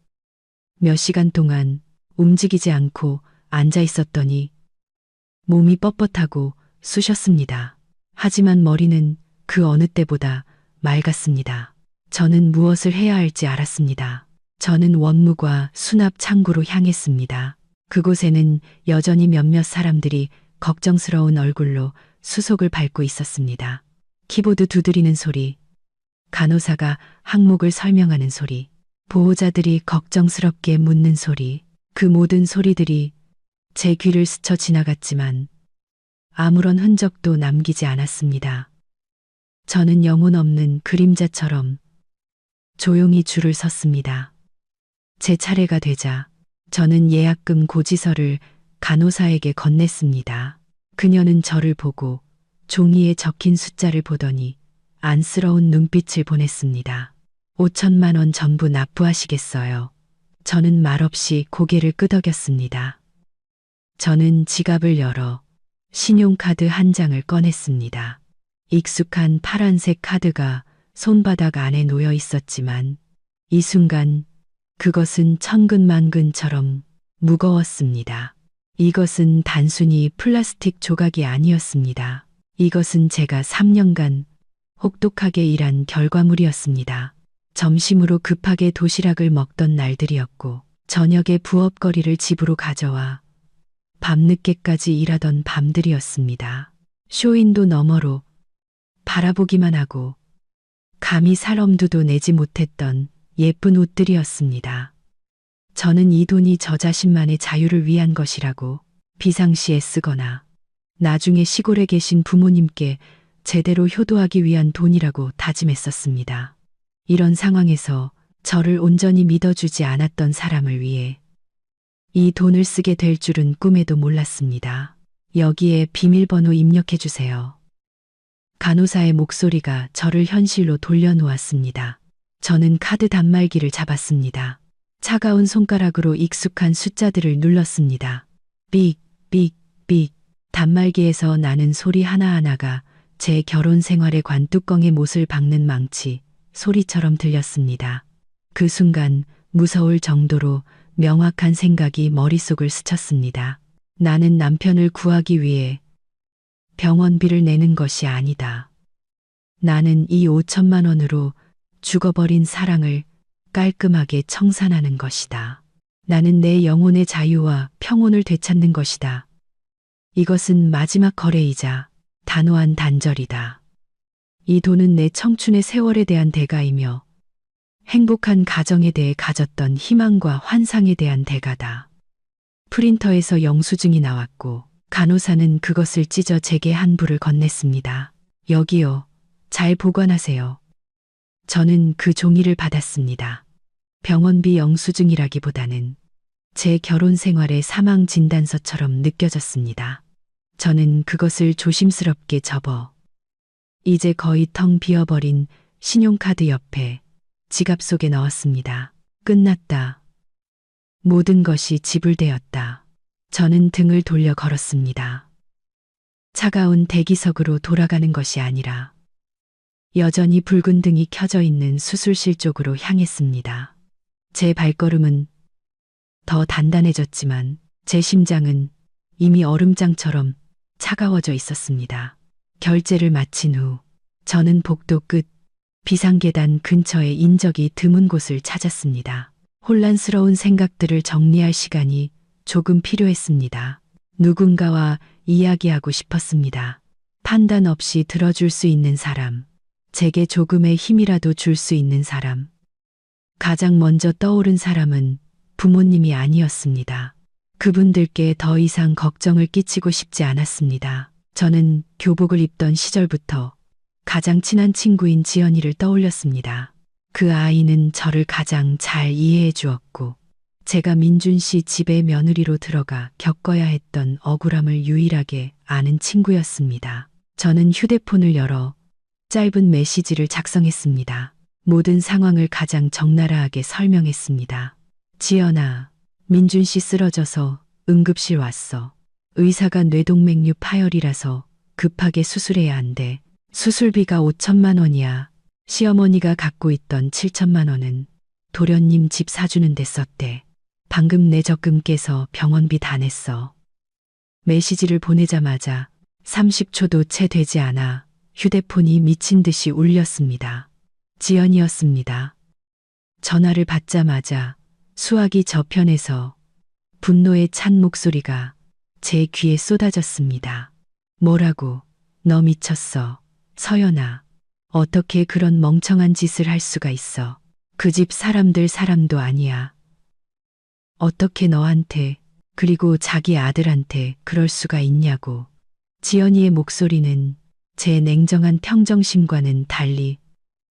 A: 몇 시간 동안 움직이지 않고 앉아 있었더니 몸이 뻣뻣하고 쑤셨습니다. 하지만 머리는 그 어느 때보다 맑았습니다. 저는 무엇을 해야 할지 알았습니다. 저는 원무과 수납 창구로 향했습니다. 그곳에는 여전히 몇몇 사람들이 걱정스러운 얼굴로 수속을 밟고 있었습니다. 키보드 두드리는 소리, 간호사가 항목을 설명하는 소리, 보호자들이 걱정스럽게 묻는 소리, 그 모든 소리들이 제 귀를 스쳐 지나갔지만 아무런 흔적도 남기지 않았습니다. 저는 영혼 없는 그림자처럼 조용히 줄을 섰습니다. 제 차례가 되자 저는 예약금 고지서를 간호사에게 건넸습니다. 그녀는 저를 보고 종이에 적힌 숫자를 보더니 안쓰러운 눈빛을 보냈습니다. 5천만 원 전부 납부하시겠어요? 저는 말없이 고개를 끄덕였습니다. 저는 지갑을 열어 신용카드 한 장을 꺼냈습니다. 익숙한 파란색 카드가 손바닥 안에 놓여 있었지만 이 순간 그것은 천근만근처럼 무거웠습니다. 이것은 단순히 플라스틱 조각이 아니었습니다. 이것은 제가 3년간 혹독하게 일한 결과물이었습니다. 점심으로 급하게 도시락을 먹던 날들이었고, 저녁에 부업거리를 집으로 가져와 밤늦게까지 일하던 밤들이었습니다. 쇼윈도 너머로 바라보기만 하고 감히 살 엄두도 내지 못했던 예쁜 옷들이었습니다. 저는 이 돈이 저 자신만의 자유를 위한 것이라고 비상시에 쓰거나 나중에 시골에 계신 부모님께 제대로 효도하기 위한 돈이라고 다짐했었습니다. 이런 상황에서 저를 온전히 믿어주지 않았던 사람을 위해 이 돈을 쓰게 될 줄은 꿈에도 몰랐습니다. 여기에 비밀번호 입력해 주세요. 간호사의 목소리가 저를 현실로 돌려놓았습니다. 저는 카드 단말기를 잡았습니다. 차가운 손가락으로 익숙한 숫자들을 눌렀습니다. 삑, 삑, 삑. 단말기에서 나는 소리 하나하나가 제 결혼 생활의 관뚜껑에 못을 박는 망치 소리처럼 들렸습니다. 그 순간 무서울 정도로 명확한 생각이 머릿속을 스쳤습니다. 나는 남편을 구하기 위해 병원비를 내는 것이 아니다. 나는 이 5천만 원으로 죽어버린 사랑을 깔끔하게 청산하는 것이다. 나는 내 영혼의 자유와 평온을 되찾는 것이다. 이것은 마지막 거래이자 단호한 단절이다. 이 돈은 내 청춘의 세월에 대한 대가이며 행복한 가정에 대해 가졌던 희망과 환상에 대한 대가다. 프린터에서 영수증이 나왔고 간호사는 그것을 찢어 제게 한 부를 건넸습니다. 여기요. 잘 보관하세요. 저는 그 종이를 받았습니다. 병원비 영수증이라기보다는 제 결혼 생활의 사망 진단서처럼 느껴졌습니다. 저는 그것을 조심스럽게 접어 이제 거의 텅 비어버린 신용카드 옆에 지갑 속에 넣었습니다. 끝났다. 모든 것이 지불되었다. 저는 등을 돌려 걸었습니다. 차가운 대기석으로 돌아가는 것이 아니라 여전히 붉은 등이 켜져 있는 수술실 쪽으로 향했습니다. 제 발걸음은 더 단단해졌지만 제 심장은 이미 얼음장처럼 차가워져 있었습니다. 결제를 마친 후 저는 복도 끝 비상계단 근처에 인적이 드문 곳을 찾았습니다. 혼란스러운 생각들을 정리할 시간이 조금 필요했습니다. 누군가와 이야기하고 싶었습니다. 판단 없이 들어줄 수 있는 사람, 제게 조금의 힘이라도 줄 수 있는 사람. 가장 먼저 떠오른 사람은 부모님이 아니었습니다. 그분들께 더 이상 걱정을 끼치고 싶지 않았습니다. 저는 교복을 입던 시절부터 가장 친한 친구인 지연이를 떠올렸습니다. 그 아이는 저를 가장 잘 이해해 주었고, 제가 민준 씨 집에 며느리로 들어가 겪어야 했던 억울함을 유일하게 아는 친구였습니다. 저는 휴대폰을 열어 짧은 메시지를 작성했습니다. 모든 상황을 가장 적나라하게 설명했습니다. 지연아, 민준 씨 쓰러져서 응급실 왔어. 의사가 뇌동맥류 파열이라서 급하게 수술해야 한대. 수술비가 5천만 원이야. 시어머니가 갖고 있던 7천만 원은 도련님 집 사주는 데 썼대. 방금 내 적금 깨서 병원비 다 냈어. 메시지를 보내자마자 30초도 채 되지 않아 휴대폰이 미친 듯이 울렸습니다. 지연이었습니다. 전화를 받자마자 수화기 저편에서 분노에 찬 목소리가 제 귀에 쏟아졌습니다. 뭐라고? 너 미쳤어. 서연아. 어떻게 그런 멍청한 짓을 할 수가 있어. 그 집 사람들 사람도 아니야. 어떻게 너한테 그리고 자기 아들한테 그럴 수가 있냐고. 지연이의 목소리는 제 냉정한 평정심과는 달리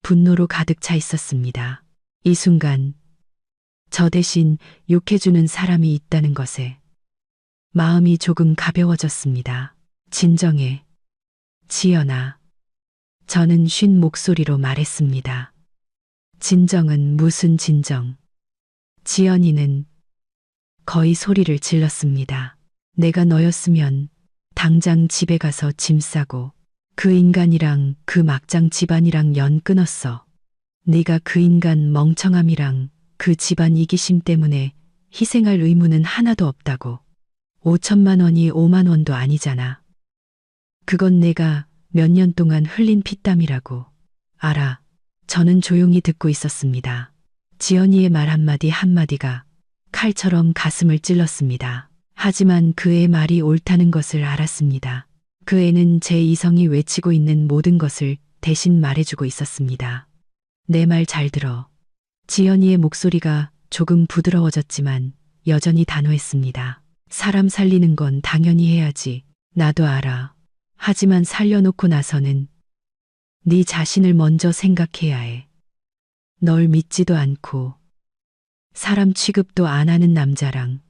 A: 분노로 가득 차 있었습니다. 이 순간 저 대신 욕해주는 사람이 있다는 것에 마음이 조금 가벼워졌습니다. 진정해. 지연아. 저는 쉰 목소리로 말했습니다. 진정은 무슨 진정. 지연이는 거의 소리를 질렀습니다. 내가 너였으면 당장 집에 가서 짐 싸고 그 인간이랑 그 막장 집안이랑 연 끊었어. 네가 그 인간 멍청함이랑 그 집안 이기심 때문에 희생할 의무는 하나도 없다고. 5천만 원이 5만 원도 아니잖아. 그건 내가 몇 년 동안 흘린 피땀이라고. 알아. 저는 조용히 듣고 있었습니다. 지연이의 말 한마디 한마디가 칼처럼 가슴을 찔렀습니다. 하지만 그의 말이 옳다는 것을 알았습니다. 그 애는 제 이성이 외치고 있는 모든 것을 대신 말해주고 있었습니다. 내 말 잘 들어. 지연이의 목소리가 조금 부드러워졌지만 여전히 단호했습니다. 사람 살리는 건 당연히 해야지. 나도 알아. 하지만 살려놓고 나서는 네 자신을 먼저 생각해야 해. 널 믿지도 않고 사람 취급도 안 하는 남자랑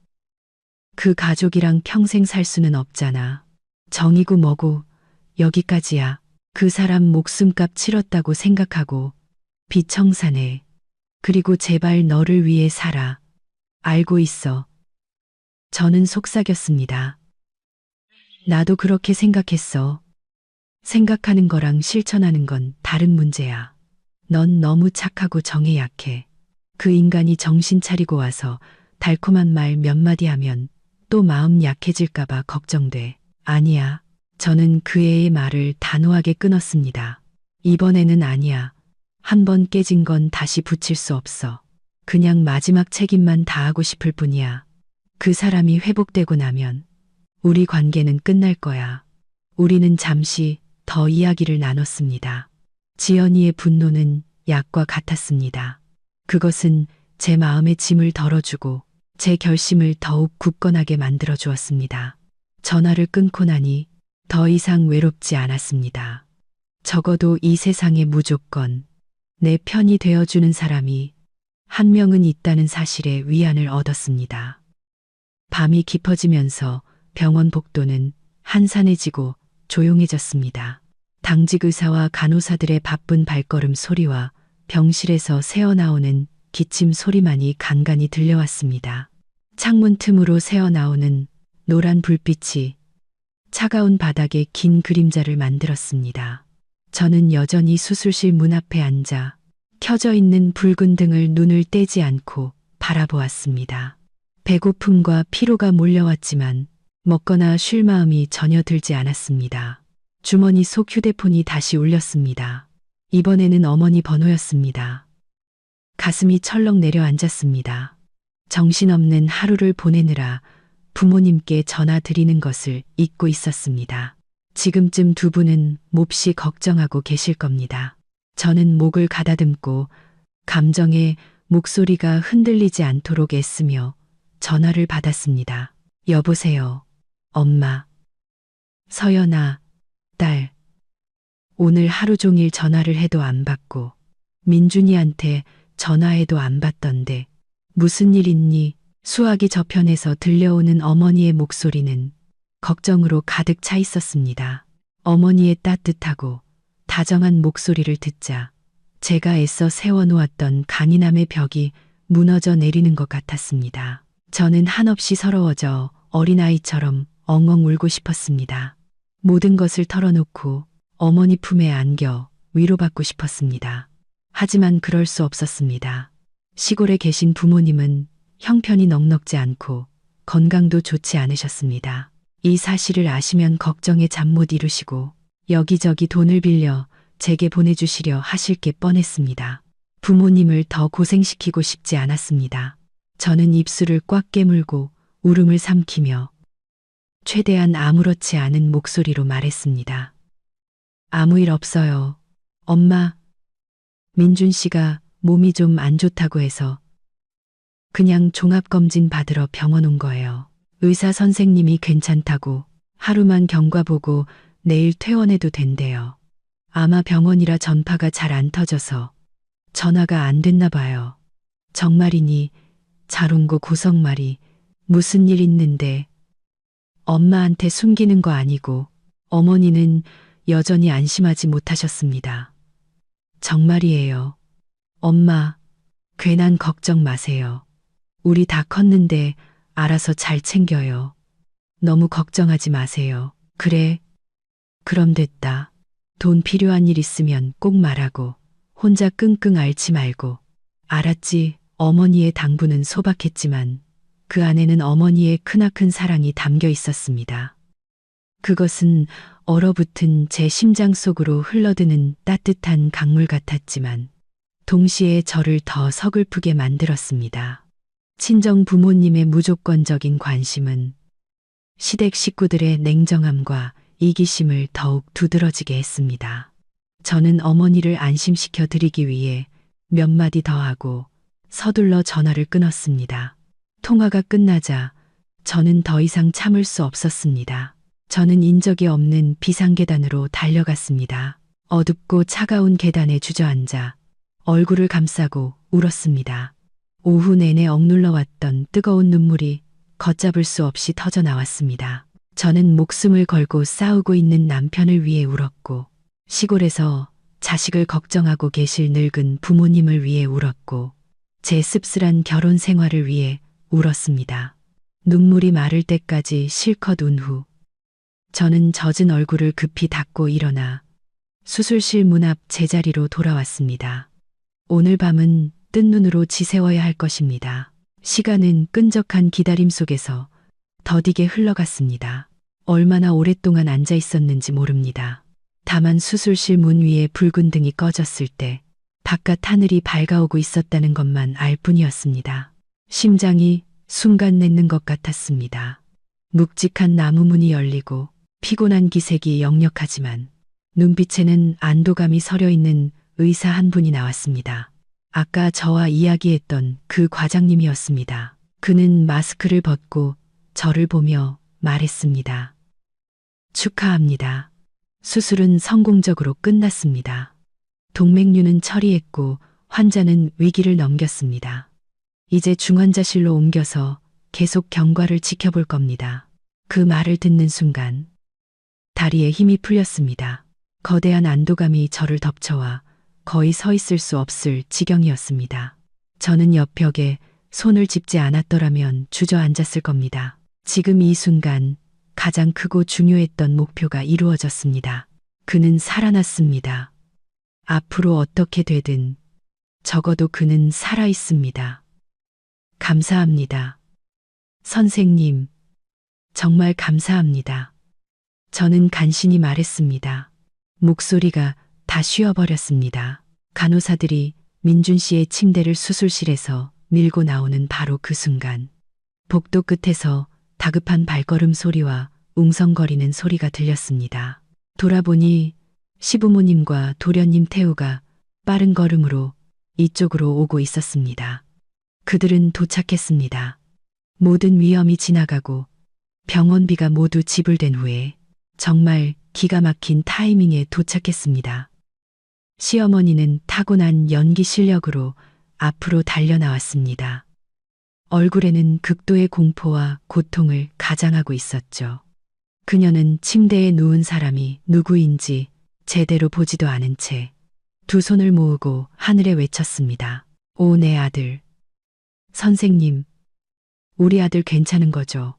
A: 그 가족이랑 평생 살 수는 없잖아. 정이고 뭐고 여기까지야. 그 사람 목숨값 치렀다고 생각하고 빚 청산해. 그리고 제발 너를 위해 살아. 알고 있어. 저는 속삭였습니다. 나도 그렇게 생각했어. 생각하는 거랑 실천하는 건 다른 문제야. 넌 너무 착하고 정에 약해. 그 인간이 정신 차리고 와서 달콤한 말 몇 마디 하면 또 마음 약해질까봐 걱정돼. 아니야. 저는 그 애의 말을 단호하게 끊었습니다. 이번에는 아니야. 한 번 깨진 건 다시 붙일 수 없어. 그냥 마지막 책임만 다하고 싶을 뿐이야. 그 사람이 회복되고 나면 우리 관계는 끝날 거야. 우리는 잠시 더 이야기를 나눴습니다. 지연이의 분노는 약과 같았습니다. 그것은 제 마음의 짐을 덜어주고 제 결심을 더욱 굳건하게 만들어 주었습니다. 전화를 끊고 나니 더 이상 외롭지 않았습니다. 적어도 이 세상에 무조건 내 편이 되어주는 사람이 한 명은 있다는 사실에 위안을 얻었습니다. 밤이 깊어지면서 병원 복도는 한산해지고 조용해졌습니다. 당직 의사와 간호사들의 바쁜 발걸음 소리와 병실에서 새어나오는 기침 소리만이 간간히 들려왔습니다. 창문 틈으로 새어나오는 노란 불빛이 차가운 바닥에 긴 그림자를 만들었습니다. 저는 여전히 수술실 문 앞에 앉아 켜져 있는 붉은 등을 눈을 떼지 않고 바라보았습니다. 배고픔과 피로가 몰려왔지만 먹거나 쉴 마음이 전혀 들지 않았습니다. 주머니 속 휴대폰이 다시 울렸습니다. 이번에는 어머니 번호였습니다. 가슴이 철렁 내려앉았습니다. 정신없는 하루를 보내느라 부모님께 전화 드리는 것을 잊고 있었습니다. 지금쯤 두 분은 몹시 걱정하고 계실 겁니다. 저는 목을 가다듬고 감정의 목소리가 흔들리지 않도록 애쓰며 전화를 받았습니다. 여보세요. 엄마. 서연아, 딸. 오늘 하루 종일 전화를 해도 안 받고 민준이한테 전화해도 안 받던데 무슨 일 있니? 수화기 저편에서 들려오는 어머니의 목소리는 걱정으로 가득 차 있었습니다. 어머니의 따뜻하고 다정한 목소리를 듣자 제가 애써 세워놓았던 강인함의 벽이 무너져 내리는 것 같았습니다. 저는 한없이 서러워져 어린아이처럼 엉엉 울고 싶었습니다. 모든 것을 털어놓고 어머니 품에 안겨 위로받고 싶었습니다. 하지만 그럴 수 없었습니다. 시골에 계신 부모님은 형편이 넉넉지 않고 건강도 좋지 않으셨습니다. 이 사실을 아시면 걱정에 잠 못 이루시고 여기저기 돈을 빌려 제게 보내주시려 하실 게 뻔했습니다. 부모님을 더 고생시키고 싶지 않았습니다. 저는 입술을 꽉 깨물고 울음을 삼키며 최대한 아무렇지 않은 목소리로 말했습니다. 아무 일 없어요. 엄마, 민준 씨가 몸이 좀 안 좋다고 해서 그냥 종합검진 받으러 병원 온 거예요. 의사 선생님이 괜찮다고 하루만 경과보고 내일 퇴원해도 된대요. 아마 병원이라 전파가 잘 안 터져서 전화가 안 됐나 봐요. 정말이니 잘 온 거 고성말이 무슨 일 있는데 엄마한테 숨기는 거 아니고 어머니는 여전히 안심하지 못하셨습니다. 정말이에요. 엄마, 괜한 걱정 마세요. 우리 다 컸는데 알아서 잘 챙겨요. 너무 걱정하지 마세요. 그래, 그럼 됐다. 돈 필요한 일 있으면 꼭 말하고 혼자 끙끙 앓지 말고. 알았지. 어머니의 당부는 소박했지만 그 안에는 어머니의 크나큰 사랑이 담겨 있었습니다. 그것은 얼어붙은 제 심장 속으로 흘러드는 따뜻한 강물 같았지만 동시에 저를 더 서글프게 만들었습니다. 친정 부모님의 무조건적인 관심은 시댁 식구들의 냉정함과 이기심을 더욱 두드러지게 했습니다. 저는 어머니를 안심시켜 드리기 위해 몇 마디 더 하고 서둘러 전화를 끊었습니다. 통화가 끝나자 저는 더 이상 참을 수 없었습니다. 저는 인적이 없는 비상계단으로 달려갔습니다. 어둡고 차가운 계단에 주저앉아 얼굴을 감싸고 울었습니다. 오후 내내 억눌러 왔던 뜨거운 눈물이 걷잡을 수 없이 터져 나왔습니다. 저는 목숨을 걸고 싸우고 있는 남편을 위해 울었고, 시골에서 자식을 걱정하고 계실 늙은 부모님을 위해 울었고, 제 씁쓸한 결혼 생활을 위해 울었습니다. 눈물이 마를 때까지 실컷 운 후, 저는 젖은 얼굴을 급히 닦고 일어나 수술실 문 앞 제자리로 돌아왔습니다. 오늘 밤은 뜬 눈으로 지새워야 할 것입니다. 시간은 끈적한 기다림 속에서 더디게 흘러갔습니다. 얼마나 오랫동안 앉아 있었는지 모릅니다. 다만 수술실 문 위에 붉은 등이 꺼졌을 때 바깥 하늘이 밝아오고 있었다는 것만 알 뿐이었습니다. 심장이 순간 맺는 것 같았습니다. 묵직한 나무 문이 열리고 피곤한 기색이 역력하지만 눈빛에는 안도감이 서려 있는 의사 한 분이 나왔습니다. 아까 저와 이야기했던 그 과장님이었습니다. 그는 마스크를 벗고 저를 보며 말했습니다. 축하합니다. 수술은 성공적으로 끝났습니다. 동맥류는 처리했고 환자는 위기를 넘겼습니다. 이제 중환자실로 옮겨서 계속 경과를 지켜볼 겁니다. 그 말을 듣는 순간 다리에 힘이 풀렸습니다. 거대한 안도감이 저를 덮쳐와 거의 서 있을 수 없을 지경이었습니다. 저는 옆벽에 손을 짚지 않았더라면 주저앉았을 겁니다. 지금 이 순간 가장 크고 중요했던 목표가 이루어졌습니다. 그는 살아났습니다. 앞으로 어떻게 되든 적어도 그는 살아 있습니다. 감사합니다. 선생님, 정말 감사합니다. 저는 간신히 말했습니다. 목소리가 다 쉬어버렸습니다. 간호사들이 민준 씨의 침대를 수술실에서 밀고 나오는 바로 그 순간, 복도 끝에서 다급한 발걸음 소리와 웅성거리는 소리가 들렸습니다. 돌아보니 시부모님과 도련님 태우가 빠른 걸음으로 이쪽으로 오고 있었습니다. 그들은 도착했습니다. 모든 위험이 지나가고 병원비가 모두 지불된 후에 정말 기가 막힌 타이밍에 도착했습니다. 시어머니는 타고난 연기 실력으로 앞으로 달려나왔습니다. 얼굴에는 극도의 공포와 고통을 가장하고 있었죠. 그녀는 침대에 누운 사람이 누구인지 제대로 보지도 않은 채 두 손을 모으고 하늘에 외쳤습니다. 오, 내 아들. 선생님, 우리 아들 괜찮은 거죠?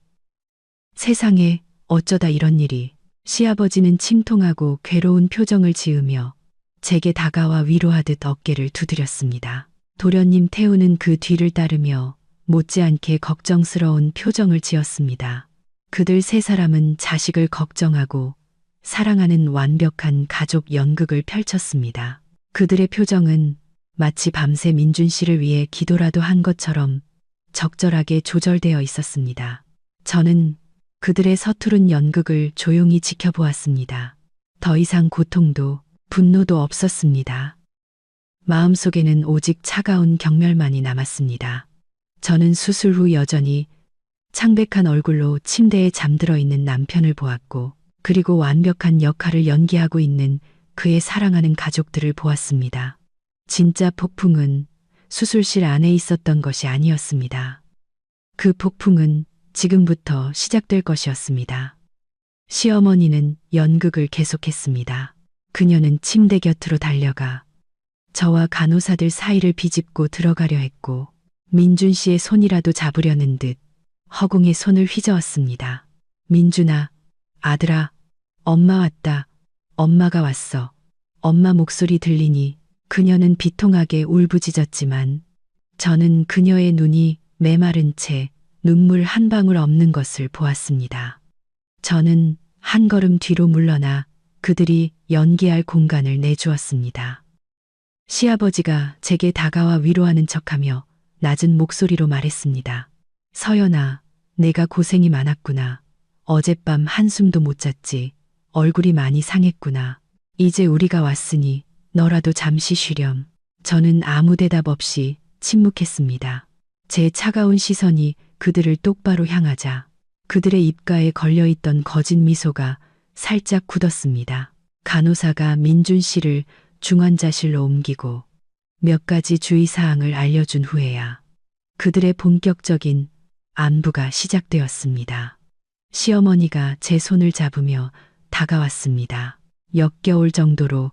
A: 세상에 어쩌다 이런 일이. 시아버지는 침통하고 괴로운 표정을 지으며 제게 다가와 위로하듯 어깨를 두드렸습니다. 도련님 태우는 그 뒤를 따르며 못지않게 걱정스러운 표정을 지었습니다. 그들 세 사람은 자식을 걱정하고 사랑하는 완벽한 가족 연극을 펼쳤습니다. 그들의 표정은 마치 밤새 민준 씨를 위해 기도라도 한 것처럼 적절하게 조절되어 있었습니다. 저는 그들의 서투른 연극을 조용히 지켜보았습니다. 더 이상 고통도 분노도 없었습니다. 마음속에는 오직 차가운 경멸만이 남았습니다. 저는 수술 후 여전히 창백한 얼굴로 침대에 잠들어 있는 남편을 보았고, 그리고 완벽한 역할을 연기하고 있는 그의 사랑하는 가족들을 보았습니다. 진짜 폭풍은 수술실 안에 있었던 것이 아니었습니다. 그 폭풍은 지금부터 시작될 것이었습니다. 시어머니는 연극을 계속했습니다. 그녀는 침대 곁으로 달려가 저와 간호사들 사이를 비집고 들어가려 했고, 민준 씨의 손이라도 잡으려는 듯 허공에 손을 휘저었습니다. 민준아, 아들아, 엄마 왔다. 엄마가 왔어. 엄마 목소리 들리니 그녀는 비통하게 울부짖었지만 저는 그녀의 눈이 메마른 채 눈물 한 방울 없는 것을 보았습니다. 저는 한 걸음 뒤로 물러나 그들이 연기할 공간을 내주었습니다. 시아버지가 제게 다가와 위로하는 척하며 낮은 목소리로 말했습니다. 서연아, 내가 고생이 많았구나. 어젯밤 한숨도 못 잤지. 얼굴이 많이 상했구나. 이제 우리가 왔으니 너라도 잠시 쉬렴. 저는 아무 대답 없이 침묵했습니다. 제 차가운 시선이 그들을 똑바로 향하자 그들의 입가에 걸려있던 거짓 미소가 살짝 굳었습니다. 간호사가 민준 씨를 중환자실로 옮기고 몇 가지 주의사항을 알려준 후에야 그들의 본격적인 안부가 시작되었습니다. 시어머니가 제 손을 잡으며 다가왔습니다. 역겨울 정도로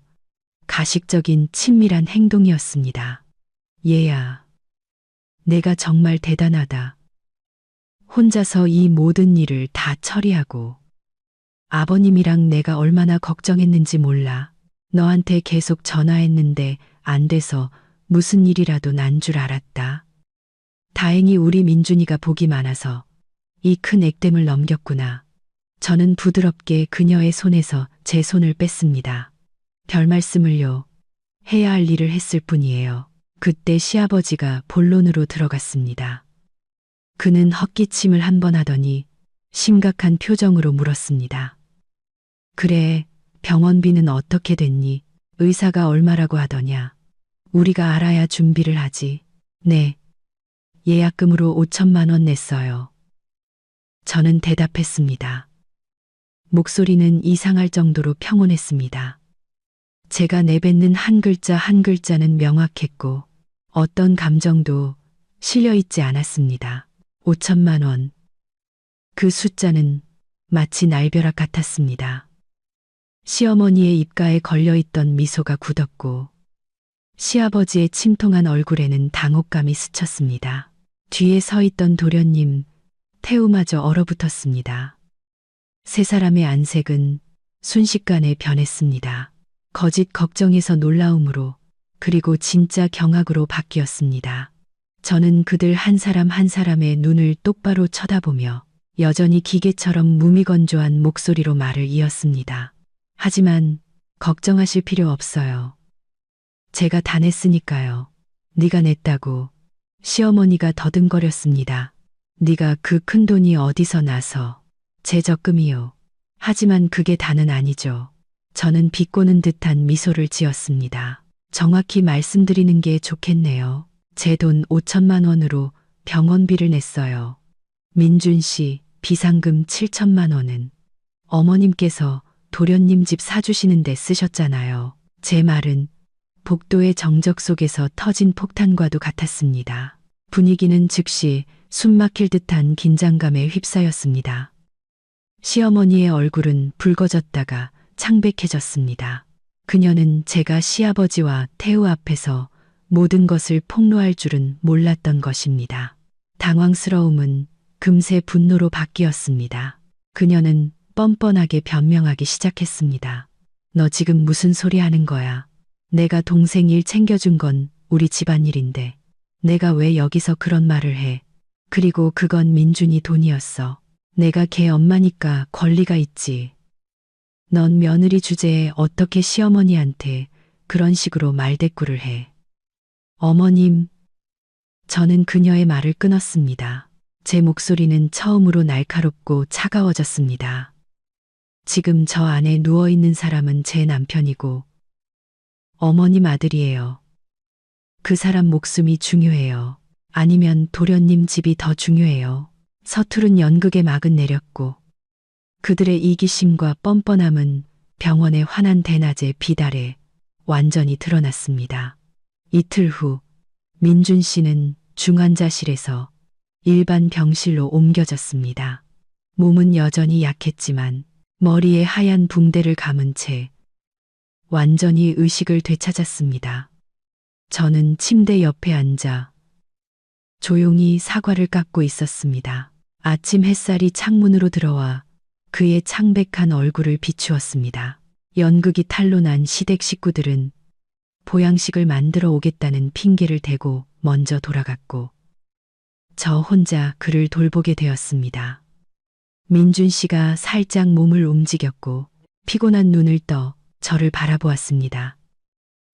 A: 가식적인 친밀한 행동이었습니다. 얘야, 내가 정말 대단하다. 혼자서 이 모든 일을 다 처리하고 아버님이랑 내가 얼마나 걱정했는지 몰라. 너한테 계속 전화했는데 안 돼서 무슨 일이라도 난 줄 알았다. 다행히 우리 민준이가 복이 많아서 이 큰 액땜을 넘겼구나. 저는 부드럽게 그녀의 손에서 제 손을 뺐습니다. 별 말씀을요. 해야 할 일을 했을 뿐이에요. 그때 시아버지가 본론으로 들어갔습니다. 그는 헛기침을 한 번 하더니 심각한 표정으로 물었습니다. 그래, 병원비는 어떻게 됐니? 의사가 얼마라고 하더냐? 우리가 알아야 준비를 하지. 네. 예약금으로 5천만 원 냈어요. 저는 대답했습니다. 목소리는 이상할 정도로 평온했습니다. 제가 내뱉는 한 글자 한 글자는 명확했고 어떤 감정도 실려 있지 않았습니다. 5천만 원. 그 숫자는 마치 날벼락 같았습니다. 시어머니의 입가에 걸려있던 미소가 굳었고 시아버지의 침통한 얼굴에는 당혹감이 스쳤습니다. 뒤에 서 있던 도련님, 태우마저 얼어붙었습니다. 세 사람의 안색은 순식간에 변했습니다. 거짓 걱정에서 놀라움으로 그리고 진짜 경악으로 바뀌었습니다. 저는 그들 한 사람 한 사람의 눈을 똑바로 쳐다보며 여전히 기계처럼 무미건조한 목소리로 말을 이었습니다. 하지만 걱정하실 필요 없어요. 제가 다 냈으니까요. 네가 냈다고. 시어머니가 더듬거렸습니다. 네가 그 큰 돈이 어디서 나서. 제 적금이요. 하지만 그게 다는 아니죠. 저는 비꼬는 듯한 미소를 지었습니다. 정확히 말씀드리는 게 좋겠네요. 제 돈 5천만 원으로 병원비를 냈어요. 민준 씨 비상금 7천만 원은 어머님께서 도련님 집 사주시는데 쓰셨잖아요. 제 말은 복도의 정적 속에서 터진 폭탄과도 같았습니다. 분위기는 즉시 숨막힐 듯한 긴장감에 휩싸였습니다. 시어머니의 얼굴은 붉어졌다가 창백해졌습니다. 그녀는 제가 시아버지와 태우 앞에서 모든 것을 폭로할 줄은 몰랐던 것입니다. 당황스러움은 금세 분노로 바뀌었습니다. 그녀는 뻔뻔하게 변명하기 시작했습니다. 너 지금 무슨 소리 하는 거야? 내가 동생 일 챙겨준 건 우리 집안일인데 내가 왜 여기서 그런 말을 해? 그리고 그건 민준이 돈이었어. 내가 걔 엄마니까 권리가 있지. 넌 며느리 주제에 어떻게 시어머니한테 그런 식으로 말대꾸를 해? 어머님, 저는 그녀의 말을 끊었습니다. 제 목소리는 처음으로 날카롭고 차가워졌습니다. 지금 저 안에 누워있는 사람은 제 남편이고 어머님 아들이에요. 그 사람 목숨이 중요해요. 아니면 도련님 집이 더 중요해요. 서투른 연극의 막은 내렸고 그들의 이기심과 뻔뻔함은 병원의 환한 대낮의 비달에 완전히 드러났습니다. 이틀 후 민준 씨는 중환자실에서 일반 병실로 옮겨졌습니다. 몸은 여전히 약했지만 머리에 하얀 붕대를 감은 채 완전히 의식을 되찾았습니다. 저는 침대 옆에 앉아 조용히 사과를 깎고 있었습니다. 아침 햇살이 창문으로 들어와 그의 창백한 얼굴을 비추었습니다. 연극이 탄로난 시댁 식구들은 보양식을 만들어 오겠다는 핑계를 대고 먼저 돌아갔고 저 혼자 그를 돌보게 되었습니다. 민준 씨가 살짝 몸을 움직였고 피곤한 눈을 떠 저를 바라보았습니다.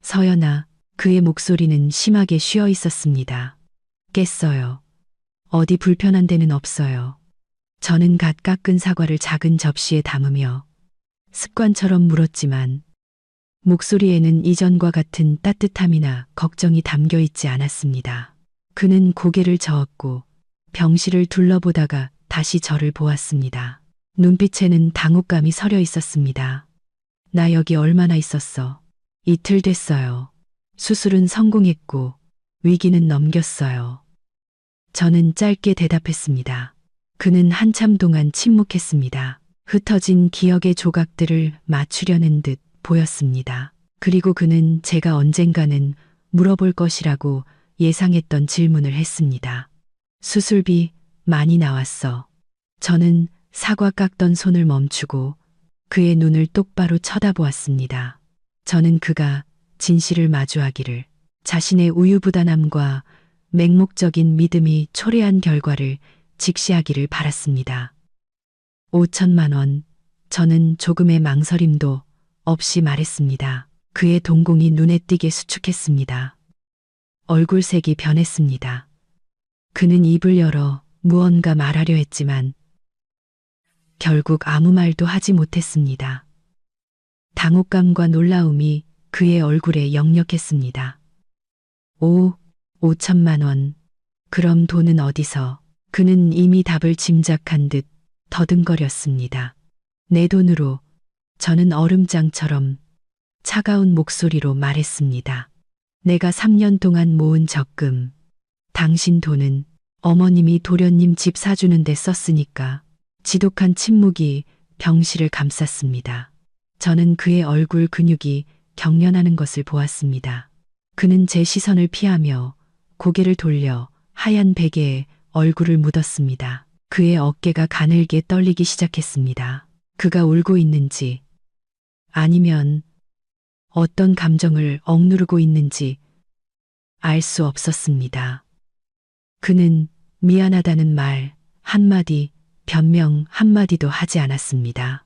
A: 서연아, 그의 목소리는 심하게 쉬어 있었습니다. 깼어요. 어디 불편한 데는 없어요. 저는 갓 깎은 사과를 작은 접시에 담으며 습관처럼 물었지만 목소리에는 이전과 같은 따뜻함이나 걱정이 담겨 있지 않았습니다. 그는 고개를 저었고 병실을 둘러보다가 다시 저를 보았습니다. 눈빛에는 당혹감이 서려 있었습니다. 나 여기 얼마나 있었어? 이틀 됐어요. 수술은 성공했고 위기는 넘겼어요. 저는 짧게 대답했습니다. 그는 한참 동안 침묵했습니다. 흩어진 기억의 조각들을 맞추려는 듯 보였습니다. 그리고 그는 제가 언젠가는 물어볼 것이라고 예상했던 질문을 했습니다. 수술비 많이 나왔어. 저는 사과 깎던 손을 멈추고 그의 눈을 똑바로 쳐다보았습니다. 저는 그가 진실을 마주하기를, 자신의 우유부단함과 맹목적인 믿음이 초래한 결과를 직시하기를 바랐습니다. 5천만 원. 저는 조금의 망설임도 없이 말했습니다. 그의 동공이 눈에 띄게 수축했습니다. 얼굴색이 변했습니다. 그는 입을 열어 무언가 말하려 했지만 결국 아무 말도 하지 못했습니다. 당혹감과 놀라움이 그의 얼굴에 역력했습니다. 5천만 원. 그럼 돈은 어디서? 그는 이미 답을 짐작한 듯 더듬거렸습니다. 내 돈으로. 저는 얼음장처럼 차가운 목소리로 말했습니다. 내가 3년 동안 모은 적금. 당신 돈은 어머님이 도련님 집 사주는 데 썼으니까. 지독한 침묵이 병실을 감쌌습니다. 저는 그의 얼굴 근육이 경련하는 것을 보았습니다. 그는 제 시선을 피하며 고개를 돌려 하얀 베개에 얼굴을 묻었습니다. 그의 어깨가 가늘게 떨리기 시작했습니다. 그가 울고 있는지 아니면 어떤 감정을 억누르고 있는지 알 수 없었습니다. 그는 미안하다는 말 한마디, 변명 한마디도 하지 않았습니다.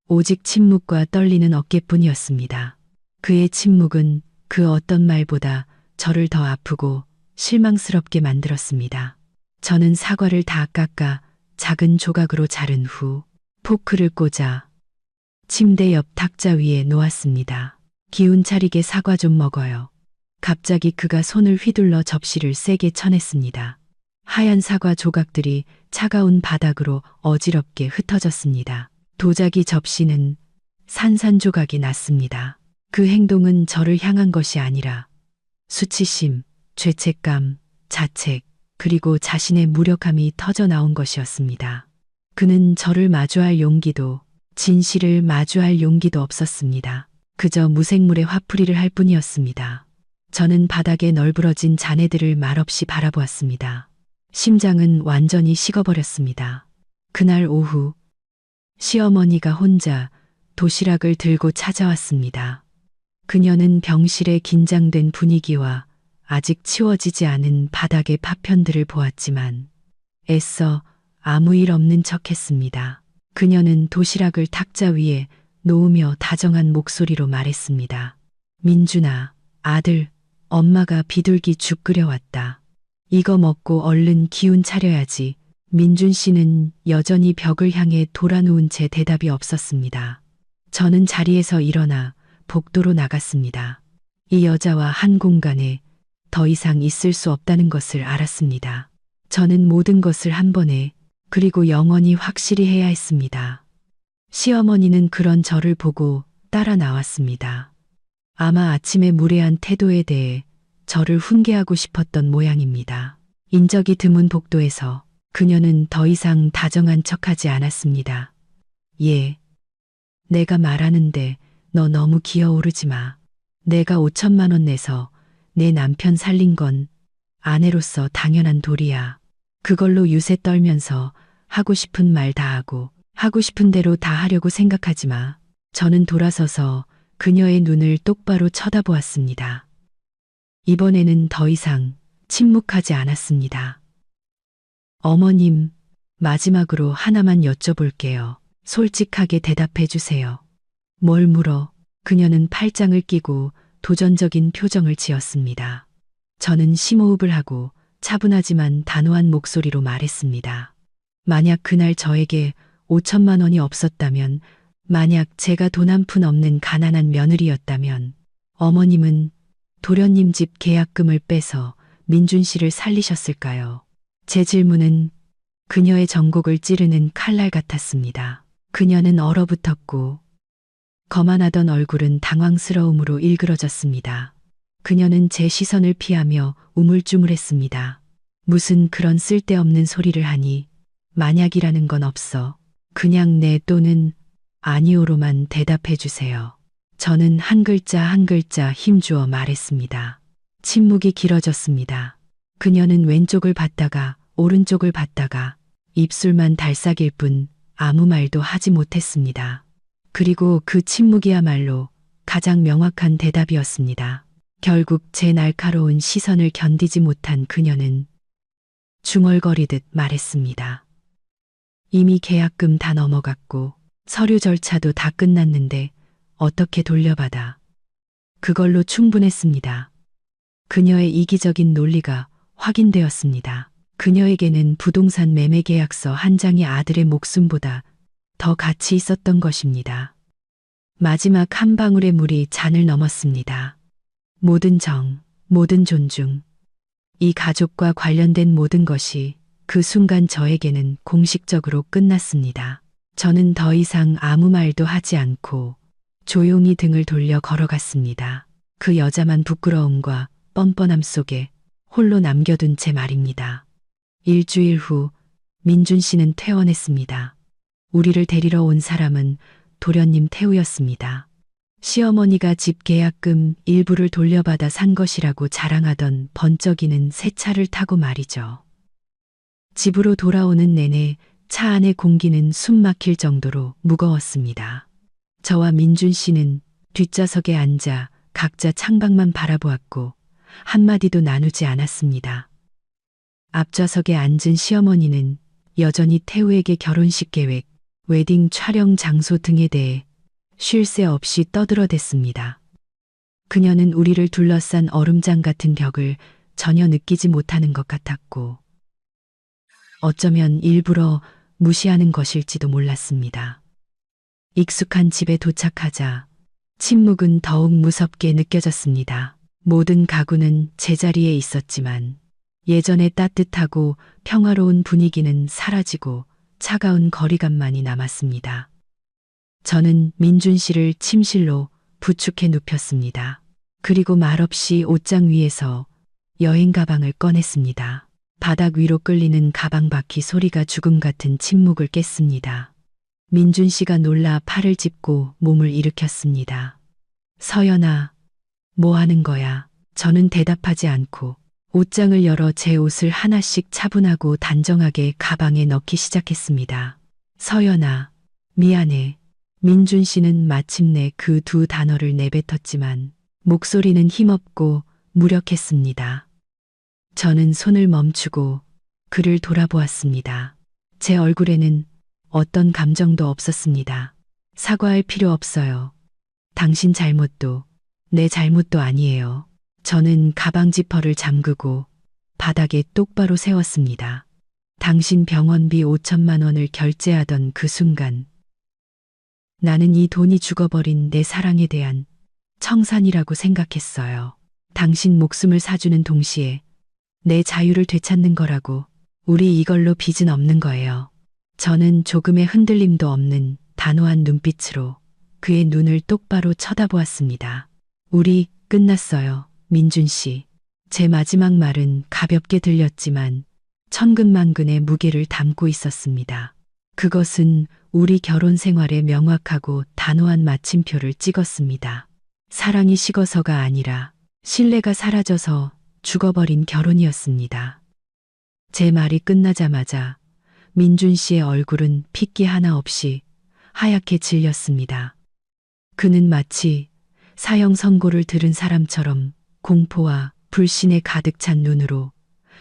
A: 오직 침묵과 떨리는 어깨뿐이었습니다. 그의 침묵은 그 어떤 말보다 저를 더 아프고 실망스럽게 만들었습니다. 저는 사과를 다 깎아 작은 조각으로 자른 후 포크를 꽂아 침대 옆 탁자 위에 놓았습니다. 기운 차리게 사과 좀 먹어요. 갑자기 그가 손을 휘둘러 접시를 세게 쳐냈습니다. 하얀 사과 조각들이 차가운 바닥으로 어지럽게 흩어졌습니다. 도자기 접시는 산산조각이 났습니다. 그 행동은 저를 향한 것이 아니라 수치심, 죄책감, 자책, 그리고 자신의 무력함이 터져 나온 것이었습니다. 그는 저를 마주할 용기도, 진실을 마주할 용기도 없었습니다. 그저 무생물의 화풀이를 할 뿐이었습니다. 저는 바닥에 널브러진 잔해들을 말없이 바라보았습니다. 심장은 완전히 식어버렸습니다. 그날 오후 시어머니가 혼자 도시락을 들고 찾아왔습니다. 그녀는 병실의 긴장된 분위기와 아직 치워지지 않은 바닥의 파편들을 보았지만 애써 아무 일 없는 척했습니다. 그녀는 도시락을 탁자 위에 놓으며 다정한 목소리로 말했습니다. 민준아, 아들, 엄마가 비둘기 죽 끓여왔다. 이거 먹고 얼른 기운 차려야지. 민준 씨는 여전히 벽을 향해 돌아누운 채 대답이 없었습니다. 저는 자리에서 일어나 복도로 나갔습니다. 이 여자와 한 공간에 더 이상 있을 수 없다는 것을 알았습니다. 저는 모든 것을 한 번에 그리고 영원히 확실히 해야 했습니다. 시어머니는 그런 저를 보고 따라 나왔습니다. 아마 아침의 무례한 태도에 대해 저를 훈계하고 싶었던 모양입니다. 인적이 드문 복도에서 그녀는 더 이상 다정한 척하지 않았습니다. 예. 내가 말하는데 너 너무 기어오르지 마. 내가 5천만 원 내서 내 남편 살린 건 아내로서 당연한 도리야. 그걸로 유세 떨면서 하고 싶은 말 다 하고 하고 싶은 대로 다 하려고 생각하지 마. 저는 돌아서서 그녀의 눈을 똑바로 쳐다보았습니다. 이번에는 더 이상 침묵하지 않았습니다. 어머님, 마지막으로 하나만 여쭤볼게요. 솔직하게 대답해 주세요. 뭘 물어? 그녀는 팔짱을 끼고 도전적인 표정을 지었습니다. 저는 심호흡을 하고 차분하지만 단호한 목소리로 말했습니다. 만약 그날 저에게 5천만 원이 없었다면, 만약 제가 돈 한 푼 없는 가난한 며느리였다면, 어머님은 도련님 집 계약금을 빼서 민준 씨를 살리셨을까요? 제 질문은 그녀의 전곡을 찌르는 칼날 같았습니다. 그녀는 얼어붙었고 거만하던 얼굴은 당황스러움으로 일그러졌습니다. 그녀는 제 시선을 피하며 우물쭈물했습니다. 무슨 그런 쓸데없는 소리를 하니? 만약이라는 건 없어. 그냥 네 또는 아니오로만 대답해 주세요. 저는 한 글자 한 글자 힘주어 말했습니다. 침묵이 길어졌습니다. 그녀는 왼쪽을 봤다가 오른쪽을 봤다가 입술만 달싹일 뿐 아무 말도 하지 못했습니다. 그리고 그 침묵이야말로 가장 명확한 대답이었습니다. 결국 제 날카로운 시선을 견디지 못한 그녀는 중얼거리듯 말했습니다. 이미 계약금 다 넘어갔고 서류 절차도 다 끝났는데 어떻게 돌려받아? 그걸로 충분했습니다. 그녀의 이기적인 논리가 확인되었습니다. 그녀에게는 부동산 매매 계약서 한 장이 아들의 목숨보다 더 가치 있었던 것입니다. 마지막 한 방울의 물이 잔을 넘었습니다. 모든 정, 모든 존중, 이 가족과 관련된 모든 것이 그 순간 저에게는 공식적으로 끝났습니다. 저는 더 이상 아무 말도 하지 않고 조용히 등을 돌려 걸어갔습니다. 그 여자만 부끄러움과 뻔뻔함 속에 홀로 남겨둔 채 말입니다. 일주일 후 민준 씨는 퇴원했습니다. 우리를 데리러 온 사람은 도련님 태우였습니다. 시어머니가 집 계약금 일부를 돌려받아 산 것이라고 자랑하던 번쩍이는 새 차를 타고 말이죠. 집으로 돌아오는 내내 차 안의 공기는 숨 막힐 정도로 무거웠습니다. 저와 민준 씨는 뒷좌석에 앉아 각자 창밖만 바라보았고 한마디도 나누지 않았습니다. 앞좌석에 앉은 시어머니는 여전히 태우에게 결혼식 계획, 웨딩 촬영 장소 등에 대해 쉴 새 없이 떠들어댔습니다. 그녀는 우리를 둘러싼 얼음장 같은 벽을 전혀 느끼지 못하는 것 같았고, 어쩌면 일부러 무시하는 것일지도 몰랐습니다. 익숙한 집에 도착하자 침묵은 더욱 무섭게 느껴졌습니다. 모든 가구는 제자리에 있었지만 예전의 따뜻하고 평화로운 분위기는 사라지고 차가운 거리감만이 남았습니다. 저는 민준 씨를 침실로 부축해 눕혔습니다. 그리고 말없이 옷장 위에서 여행 가방을 꺼냈습니다. 바닥 위로 끌리는 가방 바퀴 소리가 죽음 같은 침묵을 깼습니다. 민준 씨가 놀라 팔을 짚고 몸을 일으켰습니다. 서연아, 뭐 하는 거야? 저는 대답하지 않고 옷장을 열어 제 옷을 하나씩 차분하고 단정하게 가방에 넣기 시작했습니다. 서연아, 미안해. 민준 씨는 마침내 그 두 단어를 내뱉었지만 목소리는 힘없고 무력했습니다. 저는 손을 멈추고 그를 돌아보았습니다. 제 얼굴에는 어떤 감정도 없었습니다. 사과할 필요 없어요. 당신 잘못도 내 잘못도 아니에요. 저는 가방 지퍼를 잠그고 바닥에 똑바로 세웠습니다. 당신 병원비 5천만 원을 결제하던 그 순간 나는 이 돈이 죽어버린 내 사랑에 대한 청산이라고 생각했어요. 당신 목숨을 사주는 동시에 내 자유를 되찾는 거라고. 우리 이걸로 빚은 없는 거예요. 저는 조금의 흔들림도 없는 단호한 눈빛으로 그의 눈을 똑바로 쳐다보았습니다. 우리 끝났어요, 민준 씨. 제 마지막 말은 가볍게 들렸지만 천근만근의 무게를 담고 있었습니다. 그것은 우리 결혼 생활에 명확하고 단호한 마침표를 찍었습니다. 사랑이 식어서가 아니라 신뢰가 사라져서 죽어버린 결혼이었습니다. 제 말이 끝나자마자 민준 씨의 얼굴은 핏기 하나 없이 하얗게 질렸습니다. 그는 마치 사형 선고를 들은 사람처럼 공포와 불신에 가득 찬 눈으로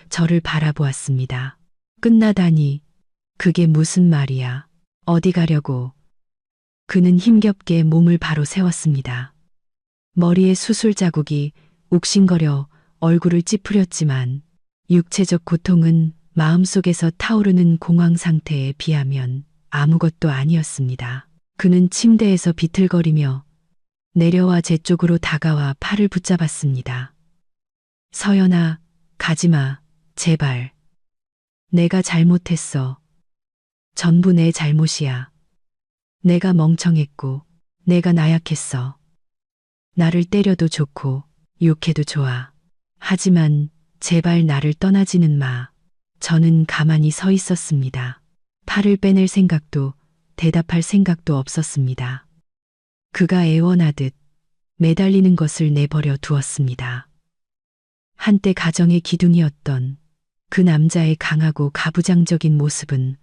A: 저를 바라보았습니다. 끝나다니. 그게 무슨 말이야. 어디 가려고. 그는 힘겹게 몸을 바로 세웠습니다. 머리에 수술 자국이 욱신거려 얼굴을 찌푸렸지만 육체적 고통은 마음속에서 타오르는 공황 상태에 비하면 아무것도 아니었습니다. 그는 침대에서 비틀거리며 내려와 제 쪽으로 다가와 팔을 붙잡았습니다. 서연아, 가지마, 제발. 내가 잘못했어. 전부 내 잘못이야. 내가 멍청했고, 내가 나약했어. 나를 때려도 좋고, 욕해도 좋아. 하지만 제발 나를 떠나지는 마. 저는 가만히 서 있었습니다. 팔을 빼낼 생각도 대답할 생각도 없었습니다. 그가 애원하듯 매달리는 것을 내버려 두었습니다. 한때 가정의 기둥이었던 그 남자의 강하고 가부장적인 모습은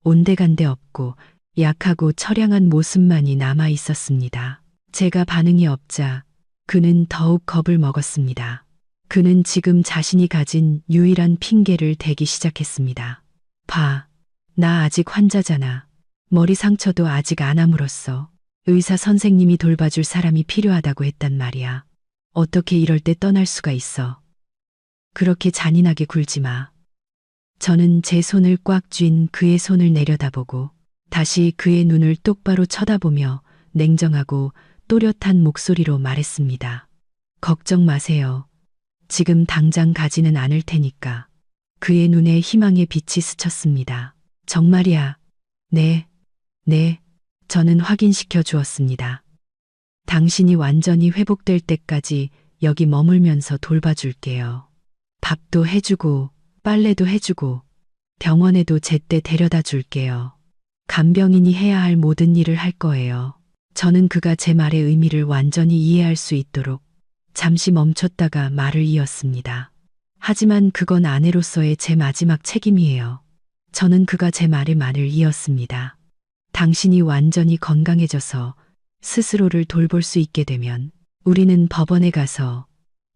A: 온데간데 없고 약하고 처량한 모습만이 남아 있었습니다. 제가 반응이 없자 그는 더욱 겁을 먹었습니다. 그는 지금 자신이 가진 유일한 핑계를 대기 시작했습니다. 봐, 나 아직 환자잖아. 머리 상처도 아직 안 아물었어. 의사 선생님이 돌봐줄 사람이 필요하다고 했단 말이야. 어떻게 이럴 때 떠날 수가 있어. 그렇게 잔인하게 굴지 마. 저는 제 손을 꽉 쥔 그의 손을 내려다보고 다시 그의 눈을 똑바로 쳐다보며 냉정하고 또렷한 목소리로 말했습니다. 걱정 마세요. 지금 당장 가지는 않을 테니까. 그의 눈에 희망의 빛이 스쳤습니다. 정말이야. 네. 저는 확인시켜 주었습니다. 당신이 완전히 회복될 때까지 여기 머물면서 돌봐줄게요. 밥도 해주고 빨래도 해주고 병원에도 제때 데려다 줄게요. 간병인이 해야 할 모든 일을 할 거예요. 저는 그가 제 말의 의미를 완전히 이해할 수 있도록 잠시 멈췄다가 말을 이었습니다. 하지만 그건 아내로서의 제 마지막 책임이에요. 저는 그가 제 말에 말을 이었습니다. 당신이 완전히 건강해져서 스스로를 돌볼 수 있게 되면 우리는 법원에 가서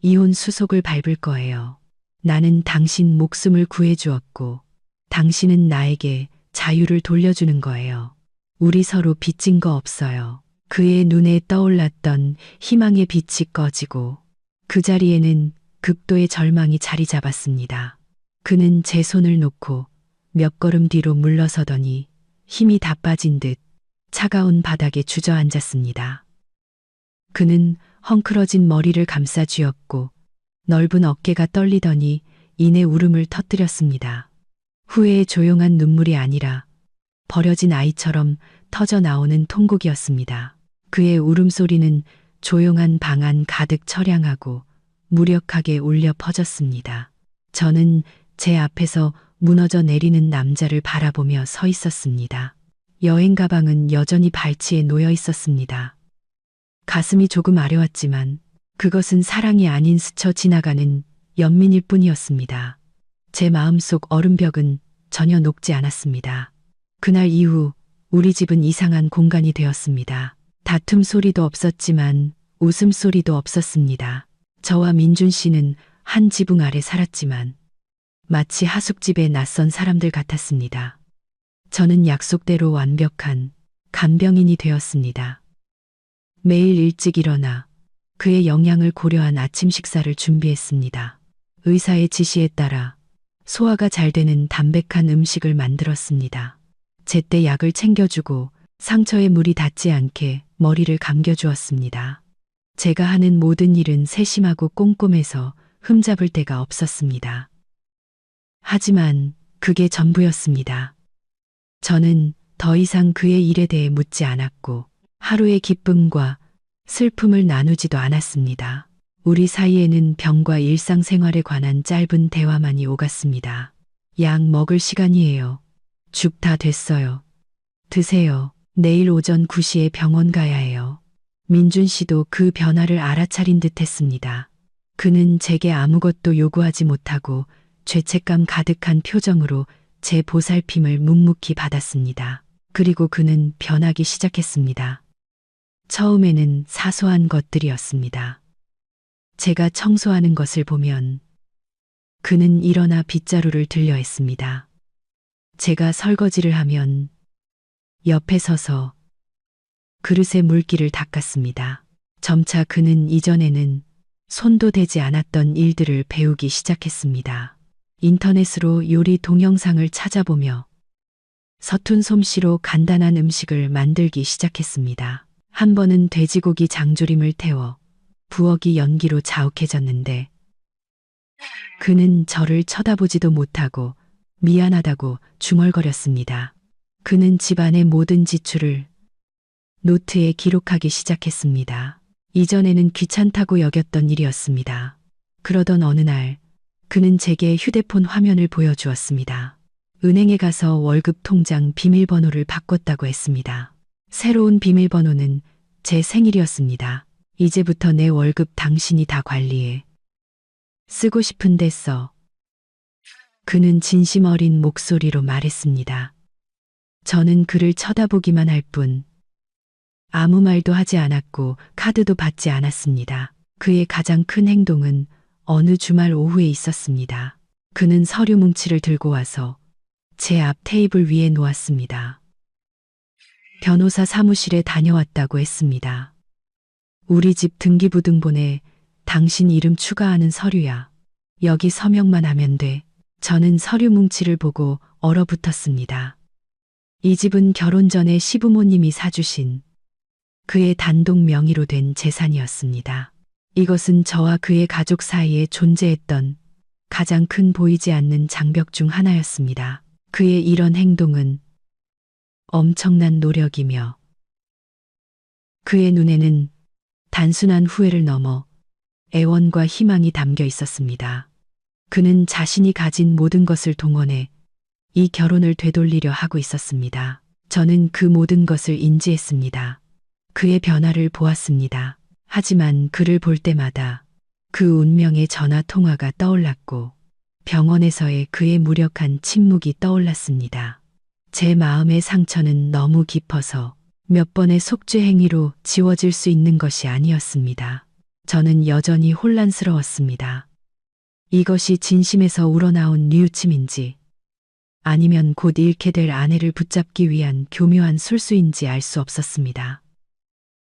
A: 이혼 수속을 밟을 거예요. 나는 당신 목숨을 구해주었고 당신은 나에게 자유를 돌려주는 거예요. 우리 서로 빚진 거 없어요. 그의 눈에 떠올랐던 희망의 빛이 꺼지고 그 자리에는 극도의 절망이 자리 잡았습니다. 그는 제 손을 놓고 몇 걸음 뒤로 물러서더니 힘이 다 빠진 듯 차가운 바닥에 주저앉았습니다. 그는 헝클어진 머리를 감싸 쥐었고 넓은 어깨가 떨리더니 이내 울음을 터뜨렸습니다. 후회의 조용한 눈물이 아니라 버려진 아이처럼 터져 나오는 통곡이었습니다. 그의 울음소리는 조용한 방 안 가득 처량하고 무력하게 울려 퍼졌습니다. 저는 제 앞에서 무너져 내리는 남자를 바라보며 서 있었습니다. 여행 가방은 여전히 발치에 놓여 있었습니다. 가슴이 조금 아려왔지만 그것은 사랑이 아닌 스쳐 지나가는 연민일 뿐이었습니다. 제 마음속 얼음벽은 전혀 녹지 않았습니다. 그날 이후 우리 집은 이상한 공간이 되었습니다. 다툼 소리도 없었지만 웃음소리도 없었습니다. 저와 민준 씨는 한 지붕 아래 살았지만 마치 하숙집의 낯선 사람들 같았습니다. 저는 약속대로 완벽한 간병인이 되었습니다. 매일 일찍 일어나 그의 영양을 고려한 아침 식사를 준비했습니다. 의사의 지시에 따라 소화가 잘 되는 담백한 음식을 만들었습니다. 제때 약을 챙겨주고 상처에 물이 닿지 않게 머리를 감겨주었습니다. 제가 하는 모든 일은 세심하고 꼼꼼해서 흠잡을 데가 없었습니다. 하지만 그게 전부였습니다. 저는 더 이상 그의 일에 대해 묻지 않았고 하루의 기쁨과 슬픔을 나누지도 않았습니다. 우리 사이에는 병과 일상생활에 관한 짧은 대화만이 오갔습니다. 약 먹을 시간이에요. 죽 다 됐어요. 드세요. 내일 오전 9시에 병원 가야 해요. 민준 씨도 그 변화를 알아차린 듯 했습니다. 그는 제게 아무것도 요구하지 못하고 죄책감 가득한 표정으로 제 보살핌을 묵묵히 받았습니다. 그리고 그는 변하기 시작했습니다. 처음에는 사소한 것들이었습니다. 제가 청소하는 것을 보면 그는 일어나 빗자루를 들려 했습니다. 제가 설거지를 하면 옆에 서서 그릇에 물기를 닦았습니다. 점차 그는 이전에는 손도 대지 않았던 일들을 배우기 시작했습니다. 인터넷으로 요리 동영상을 찾아보며 서툰 솜씨로 간단한 음식을 만들기 시작했습니다. 한 번은 돼지고기 장조림을 태워 부엌이 연기로 자욱해졌는데 그는 저를 쳐다보지도 못하고 미안하다고 중얼거렸습니다. 그는 집안의 모든 지출을 노트에 기록하기 시작했습니다. 이전에는 귀찮다고 여겼던 일이었습니다. 그러던 어느 날 그는 제게 휴대폰 화면을 보여주었습니다. 은행에 가서 월급 통장 비밀번호를 바꿨다고 했습니다. 새로운 비밀번호는 제 생일이었습니다. 이제부터 내 월급 당신이 다 관리해. 쓰고 싶은데 써. 그는 진심 어린 목소리로 말했습니다. 저는 그를 쳐다보기만 할 뿐 아무 말도 하지 않았고 카드도 받지 않았습니다. 그의 가장 큰 행동은 어느 주말 오후에 있었습니다. 그는 서류 뭉치를 들고 와서 제 앞 테이블 위에 놓았습니다. 변호사 사무실에 다녀왔다고 했습니다. 우리 집 등기부등본에 당신 이름 추가하는 서류야. 여기 서명만 하면 돼. 저는 서류 뭉치를 보고 얼어붙었습니다. 이 집은 결혼 전에 시부모님이 사주신 그의 단독 명의로 된 재산이었습니다. 이것은 저와 그의 가족 사이에 존재했던 가장 큰 보이지 않는 장벽 중 하나였습니다. 그의 이런 행동은 엄청난 노력이며 그의 눈에는 단순한 후회를 넘어 애원과 희망이 담겨 있었습니다. 그는 자신이 가진 모든 것을 동원해 이 결혼을 되돌리려 하고 있었습니다. 저는 그 모든 것을 인지했습니다. 그의 변화를 보았습니다. 하지만 그를 볼 때마다 그 운명의 전화 통화가 떠올랐고 병원에서의 그의 무력한 침묵이 떠올랐습니다. 제 마음의 상처는 너무 깊어서 몇 번의 속죄 행위로 지워질 수 있는 것이 아니었습니다. 저는 여전히 혼란스러웠습니다. 이것이 진심에서 우러나온 뉘우침인지 아니면 곧 잃게 될 아내를 붙잡기 위한 교묘한 술수인지 알 수 없었습니다.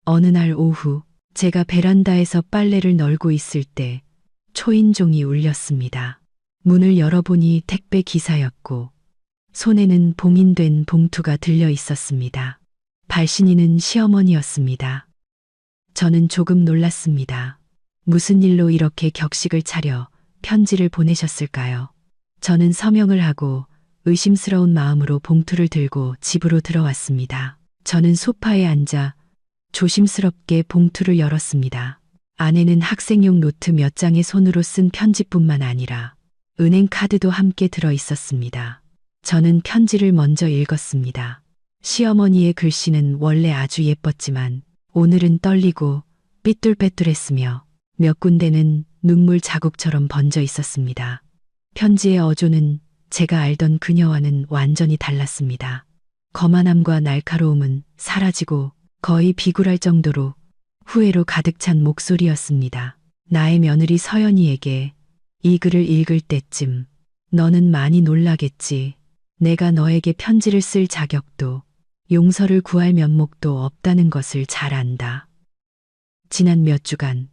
A: 어느 날 오후 제가 베란다에서 빨래를 널고 있을 때 초인종이 울렸습니다. 문을 열어보니 택배 기사였고 손에는 봉인된 봉투가 들려 있었습니다. 발신인은 시어머니였습니다. 저는 조금 놀랐습니다. 무슨 일로 이렇게 격식을 차려 편지를 보내셨을까요? 저는 서명을 하고 의심스러운 마음으로 봉투를 들고 집으로 들어왔습니다. 저는 소파에 앉아 조심스럽게 봉투를 열었습니다. 안에는 학생용 노트 몇 장의 손으로 쓴 편지뿐만 아니라 은행 카드도 함께 들어 있었습니다. 저는 편지를 먼저 읽었습니다. 시어머니의 글씨는 원래 아주 예뻤지만 오늘은 떨리고 삐뚤빼뚤했으며 몇 군데는 눈물 자국처럼 번져 있었습니다. 편지의 어조는 제가 알던 그녀와는 완전히 달랐습니다. 거만함과 날카로움은 사라지고 거의 비굴할 정도로 후회로 가득 찬 목소리였습니다. 나의 며느리 서연이에게 이 글을 읽을 때쯤 너는 많이 놀라겠지. 내가 너에게 편지를 쓸 자격도 용서를 구할 면목도 없다는 것을 잘 안다. 지난 몇 주간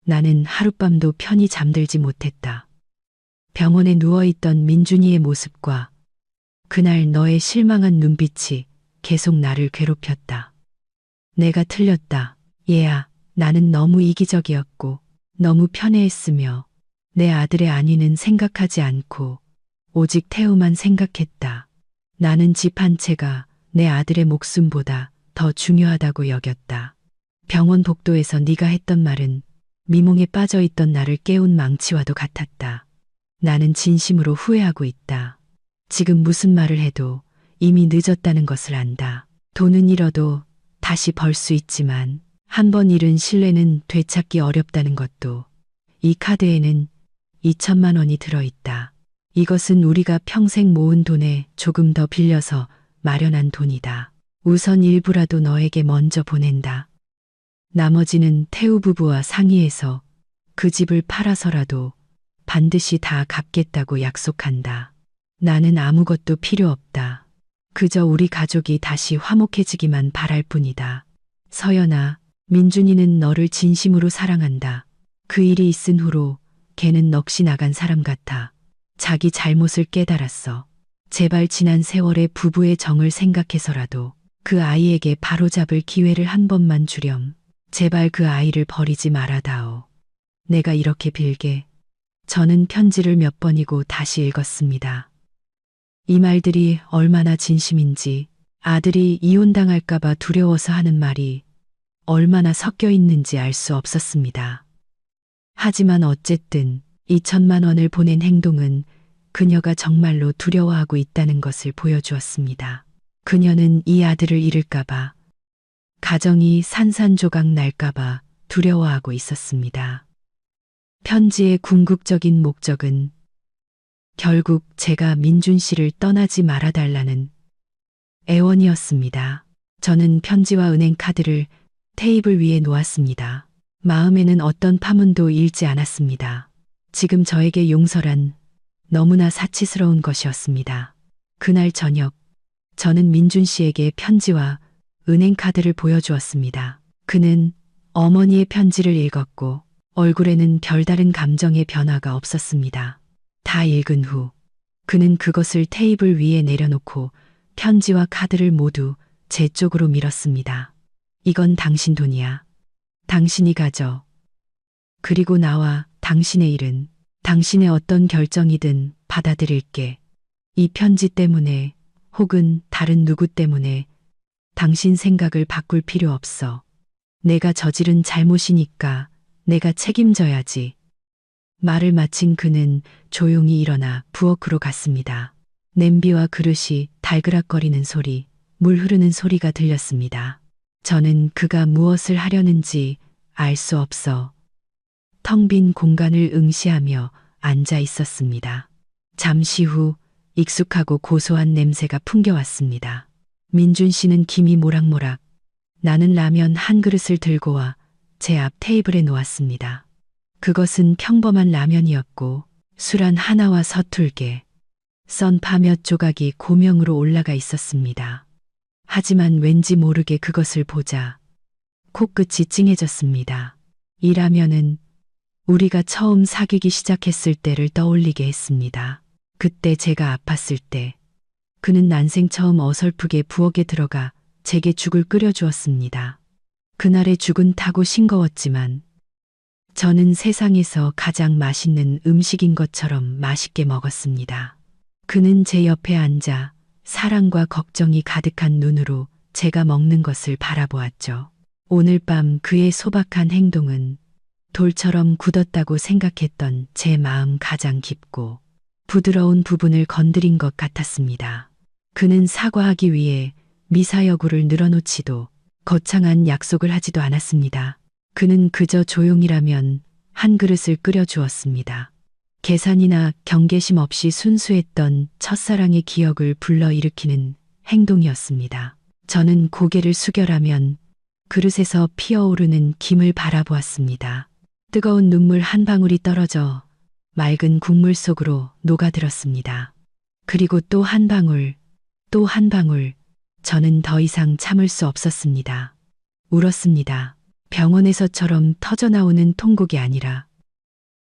A: 나는 하룻밤도 편히 잠들지 못했다. 병원에 누워있던 민준이의 모습과 그날 너의 실망한 눈빛이 계속 나를 괴롭혔다. 내가 틀렸다. 얘야, 나는 너무 이기적이었고 너무 편애했으며 내 아들의 안위는 생각하지 않고 오직 태우만 생각했다. 나는 집 한 채가 내 아들의 목숨보다 더 중요하다고 여겼다. 병원 복도에서 네가 했던 말은 미몽에 빠져있던 나를 깨운 망치와도 같았다. 나는 진심으로 후회하고 있다. 지금 무슨 말을 해도 이미 늦었다는 것을 안다. 돈은 잃어도 다시 벌 수 있지만 한 번 잃은 신뢰는 되찾기 어렵다는 것도 이 카드에는 2천만 원이 들어있다. 이것은 우리가 평생 모은 돈에 조금 더 빌려서 마련한 돈이다. 우선 일부라도 너에게 먼저 보낸다. 나머지는 태우 부부와 상의해서 그 집을 팔아서라도 반드시 다 갚겠다고 약속한다. 나는 아무것도 필요 없다. 그저 우리 가족이 다시 화목해지기만 바랄 뿐이다. 서연아, 민준이는 너를 진심으로 사랑한다. 그 일이 있은 후로 걔는 넋이 나간 사람 같아. 자기 잘못을 깨달았어. 제발 지난 세월의 부부의 정을 생각해서라도 그 아이에게 바로잡을 기회를 한 번만 주렴. 제발 그 아이를 버리지 말아다오. 내가 이렇게 빌게. 저는 편지를 몇 번이고 다시 읽었습니다. 이 말들이 얼마나 진심인지, 아들이 이혼당할까봐 두려워서 하는 말이 얼마나 섞여 있는지 알 수 없었습니다. 하지만 어쨌든 2천만 원을 보낸 행동은 그녀가 정말로 두려워하고 있다는 것을 보여주었습니다. 그녀는 이 아들을 잃을까봐, 가정이 산산조각 날까봐 두려워하고 있었습니다. 편지의 궁극적인 목적은 결국 제가 민준 씨를 떠나지 말아달라는 애원이었습니다. 저는 편지와 은행 카드를 테이블 위에 놓았습니다. 마음에는 어떤 파문도 일지 않았습니다. 지금 저에게 용서란 너무나 사치스러운 것이었습니다. 그날 저녁, 저는 민준 씨에게 편지와 은행 카드를 보여주었습니다. 그는 어머니의 편지를 읽었고 얼굴에는 별다른 감정의 변화가 없었습니다. 다 읽은 후 그는 그것을 테이블 위에 내려놓고 편지와 카드를 모두 제 쪽으로 밀었습니다. 이건 당신 돈이야. 당신이 가져. 그리고 나와 당신의 일은 당신의 어떤 결정이든 받아들일게. 이 편지 때문에 혹은 다른 누구 때문에 당신 생각을 바꿀 필요 없어. 내가 저지른 잘못이니까 내가 책임져야지. 말을 마친 그는 조용히 일어나 부엌으로 갔습니다. 냄비와 그릇이 달그락거리는 소리, 물 흐르는 소리가 들렸습니다. 저는 그가 무엇을 하려는지 알 수 없어 텅 빈 공간을 응시하며 앉아 있었습니다. 잠시 후 익숙하고 고소한 냄새가 풍겨왔습니다. 민준 씨는 김이 모락모락, 나는 라면 한 그릇을 들고 와 제 앞 테이블에 놓았습니다. 그것은 평범한 라면이었고 술 하나와 서툴게 썬 파 몇 조각이 고명으로 올라가 있었습니다. 하지만 왠지 모르게 그것을 보자 코끝이 찡해졌습니다. 이 라면은 우리가 처음 사귀기 시작했을 때를 떠올리게 했습니다. 그때 제가 아팠을 때 그는 난생 처음 어설프게 부엌에 들어가 제게 죽을 끓여주었습니다. 그날의 죽은 타고 싱거웠지만 저는 세상에서 가장 맛있는 음식인 것처럼 맛있게 먹었습니다. 그는 제 옆에 앉아 사랑과 걱정이 가득한 눈으로 제가 먹는 것을 바라보았죠. 오늘 밤 그의 소박한 행동은 돌처럼 굳었다고 생각했던 제 마음 가장 깊고 부드러운 부분을 건드린 것 같았습니다. 그는 사과하기 위해 미사여구를 늘어놓지도 거창한 약속을 하지도 않았습니다. 그는 그저 조용히라면 한 그릇을 끓여주었습니다. 계산이나 경계심 없이 순수했던 첫사랑의 기억을 불러일으키는 행동이었습니다. 저는 고개를 숙여라면 그릇에서 피어오르는 김을 바라보았습니다. 뜨거운 눈물 한 방울이 떨어져 맑은 국물 속으로 녹아들었습니다. 그리고 또 한 방울, 또 한 방울, 저는 더 이상 참을 수 없었습니다. 울었습니다. 병원에서처럼 터져나오는 통곡이 아니라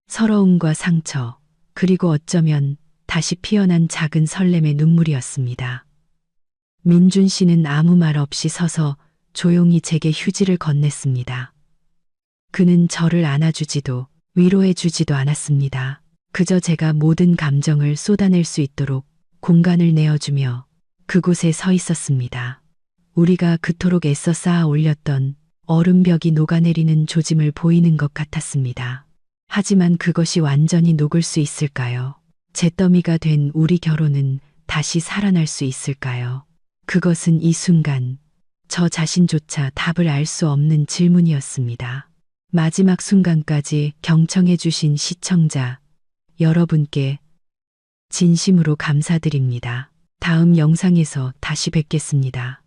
A: 서러움과 상처, 그리고 어쩌면 다시 피어난 작은 설렘의 눈물이었습니다. 민준 씨는 아무 말 없이 서서 조용히 제게 휴지를 건넸습니다. 그는 저를 안아주지도 위로해주지도 않았습니다. 그저 제가 모든 감정을 쏟아낼 수 있도록 공간을 내어주며 그곳에 서 있었습니다. 우리가 그토록 애써 쌓아 올렸던 얼음벽이 녹아내리는 조짐을 보이는 것 같았습니다. 하지만 그것이 완전히 녹을 수 있을까요? 잿더미가 된 우리 결혼은 다시 살아날 수 있을까요? 그것은 이 순간 저 자신조차 답을 알 수 없는 질문이었습니다. 마지막 순간까지 경청해 주신 시청자 여러분께 진심으로 감사드립니다. 다음 영상에서 다시 뵙겠습니다.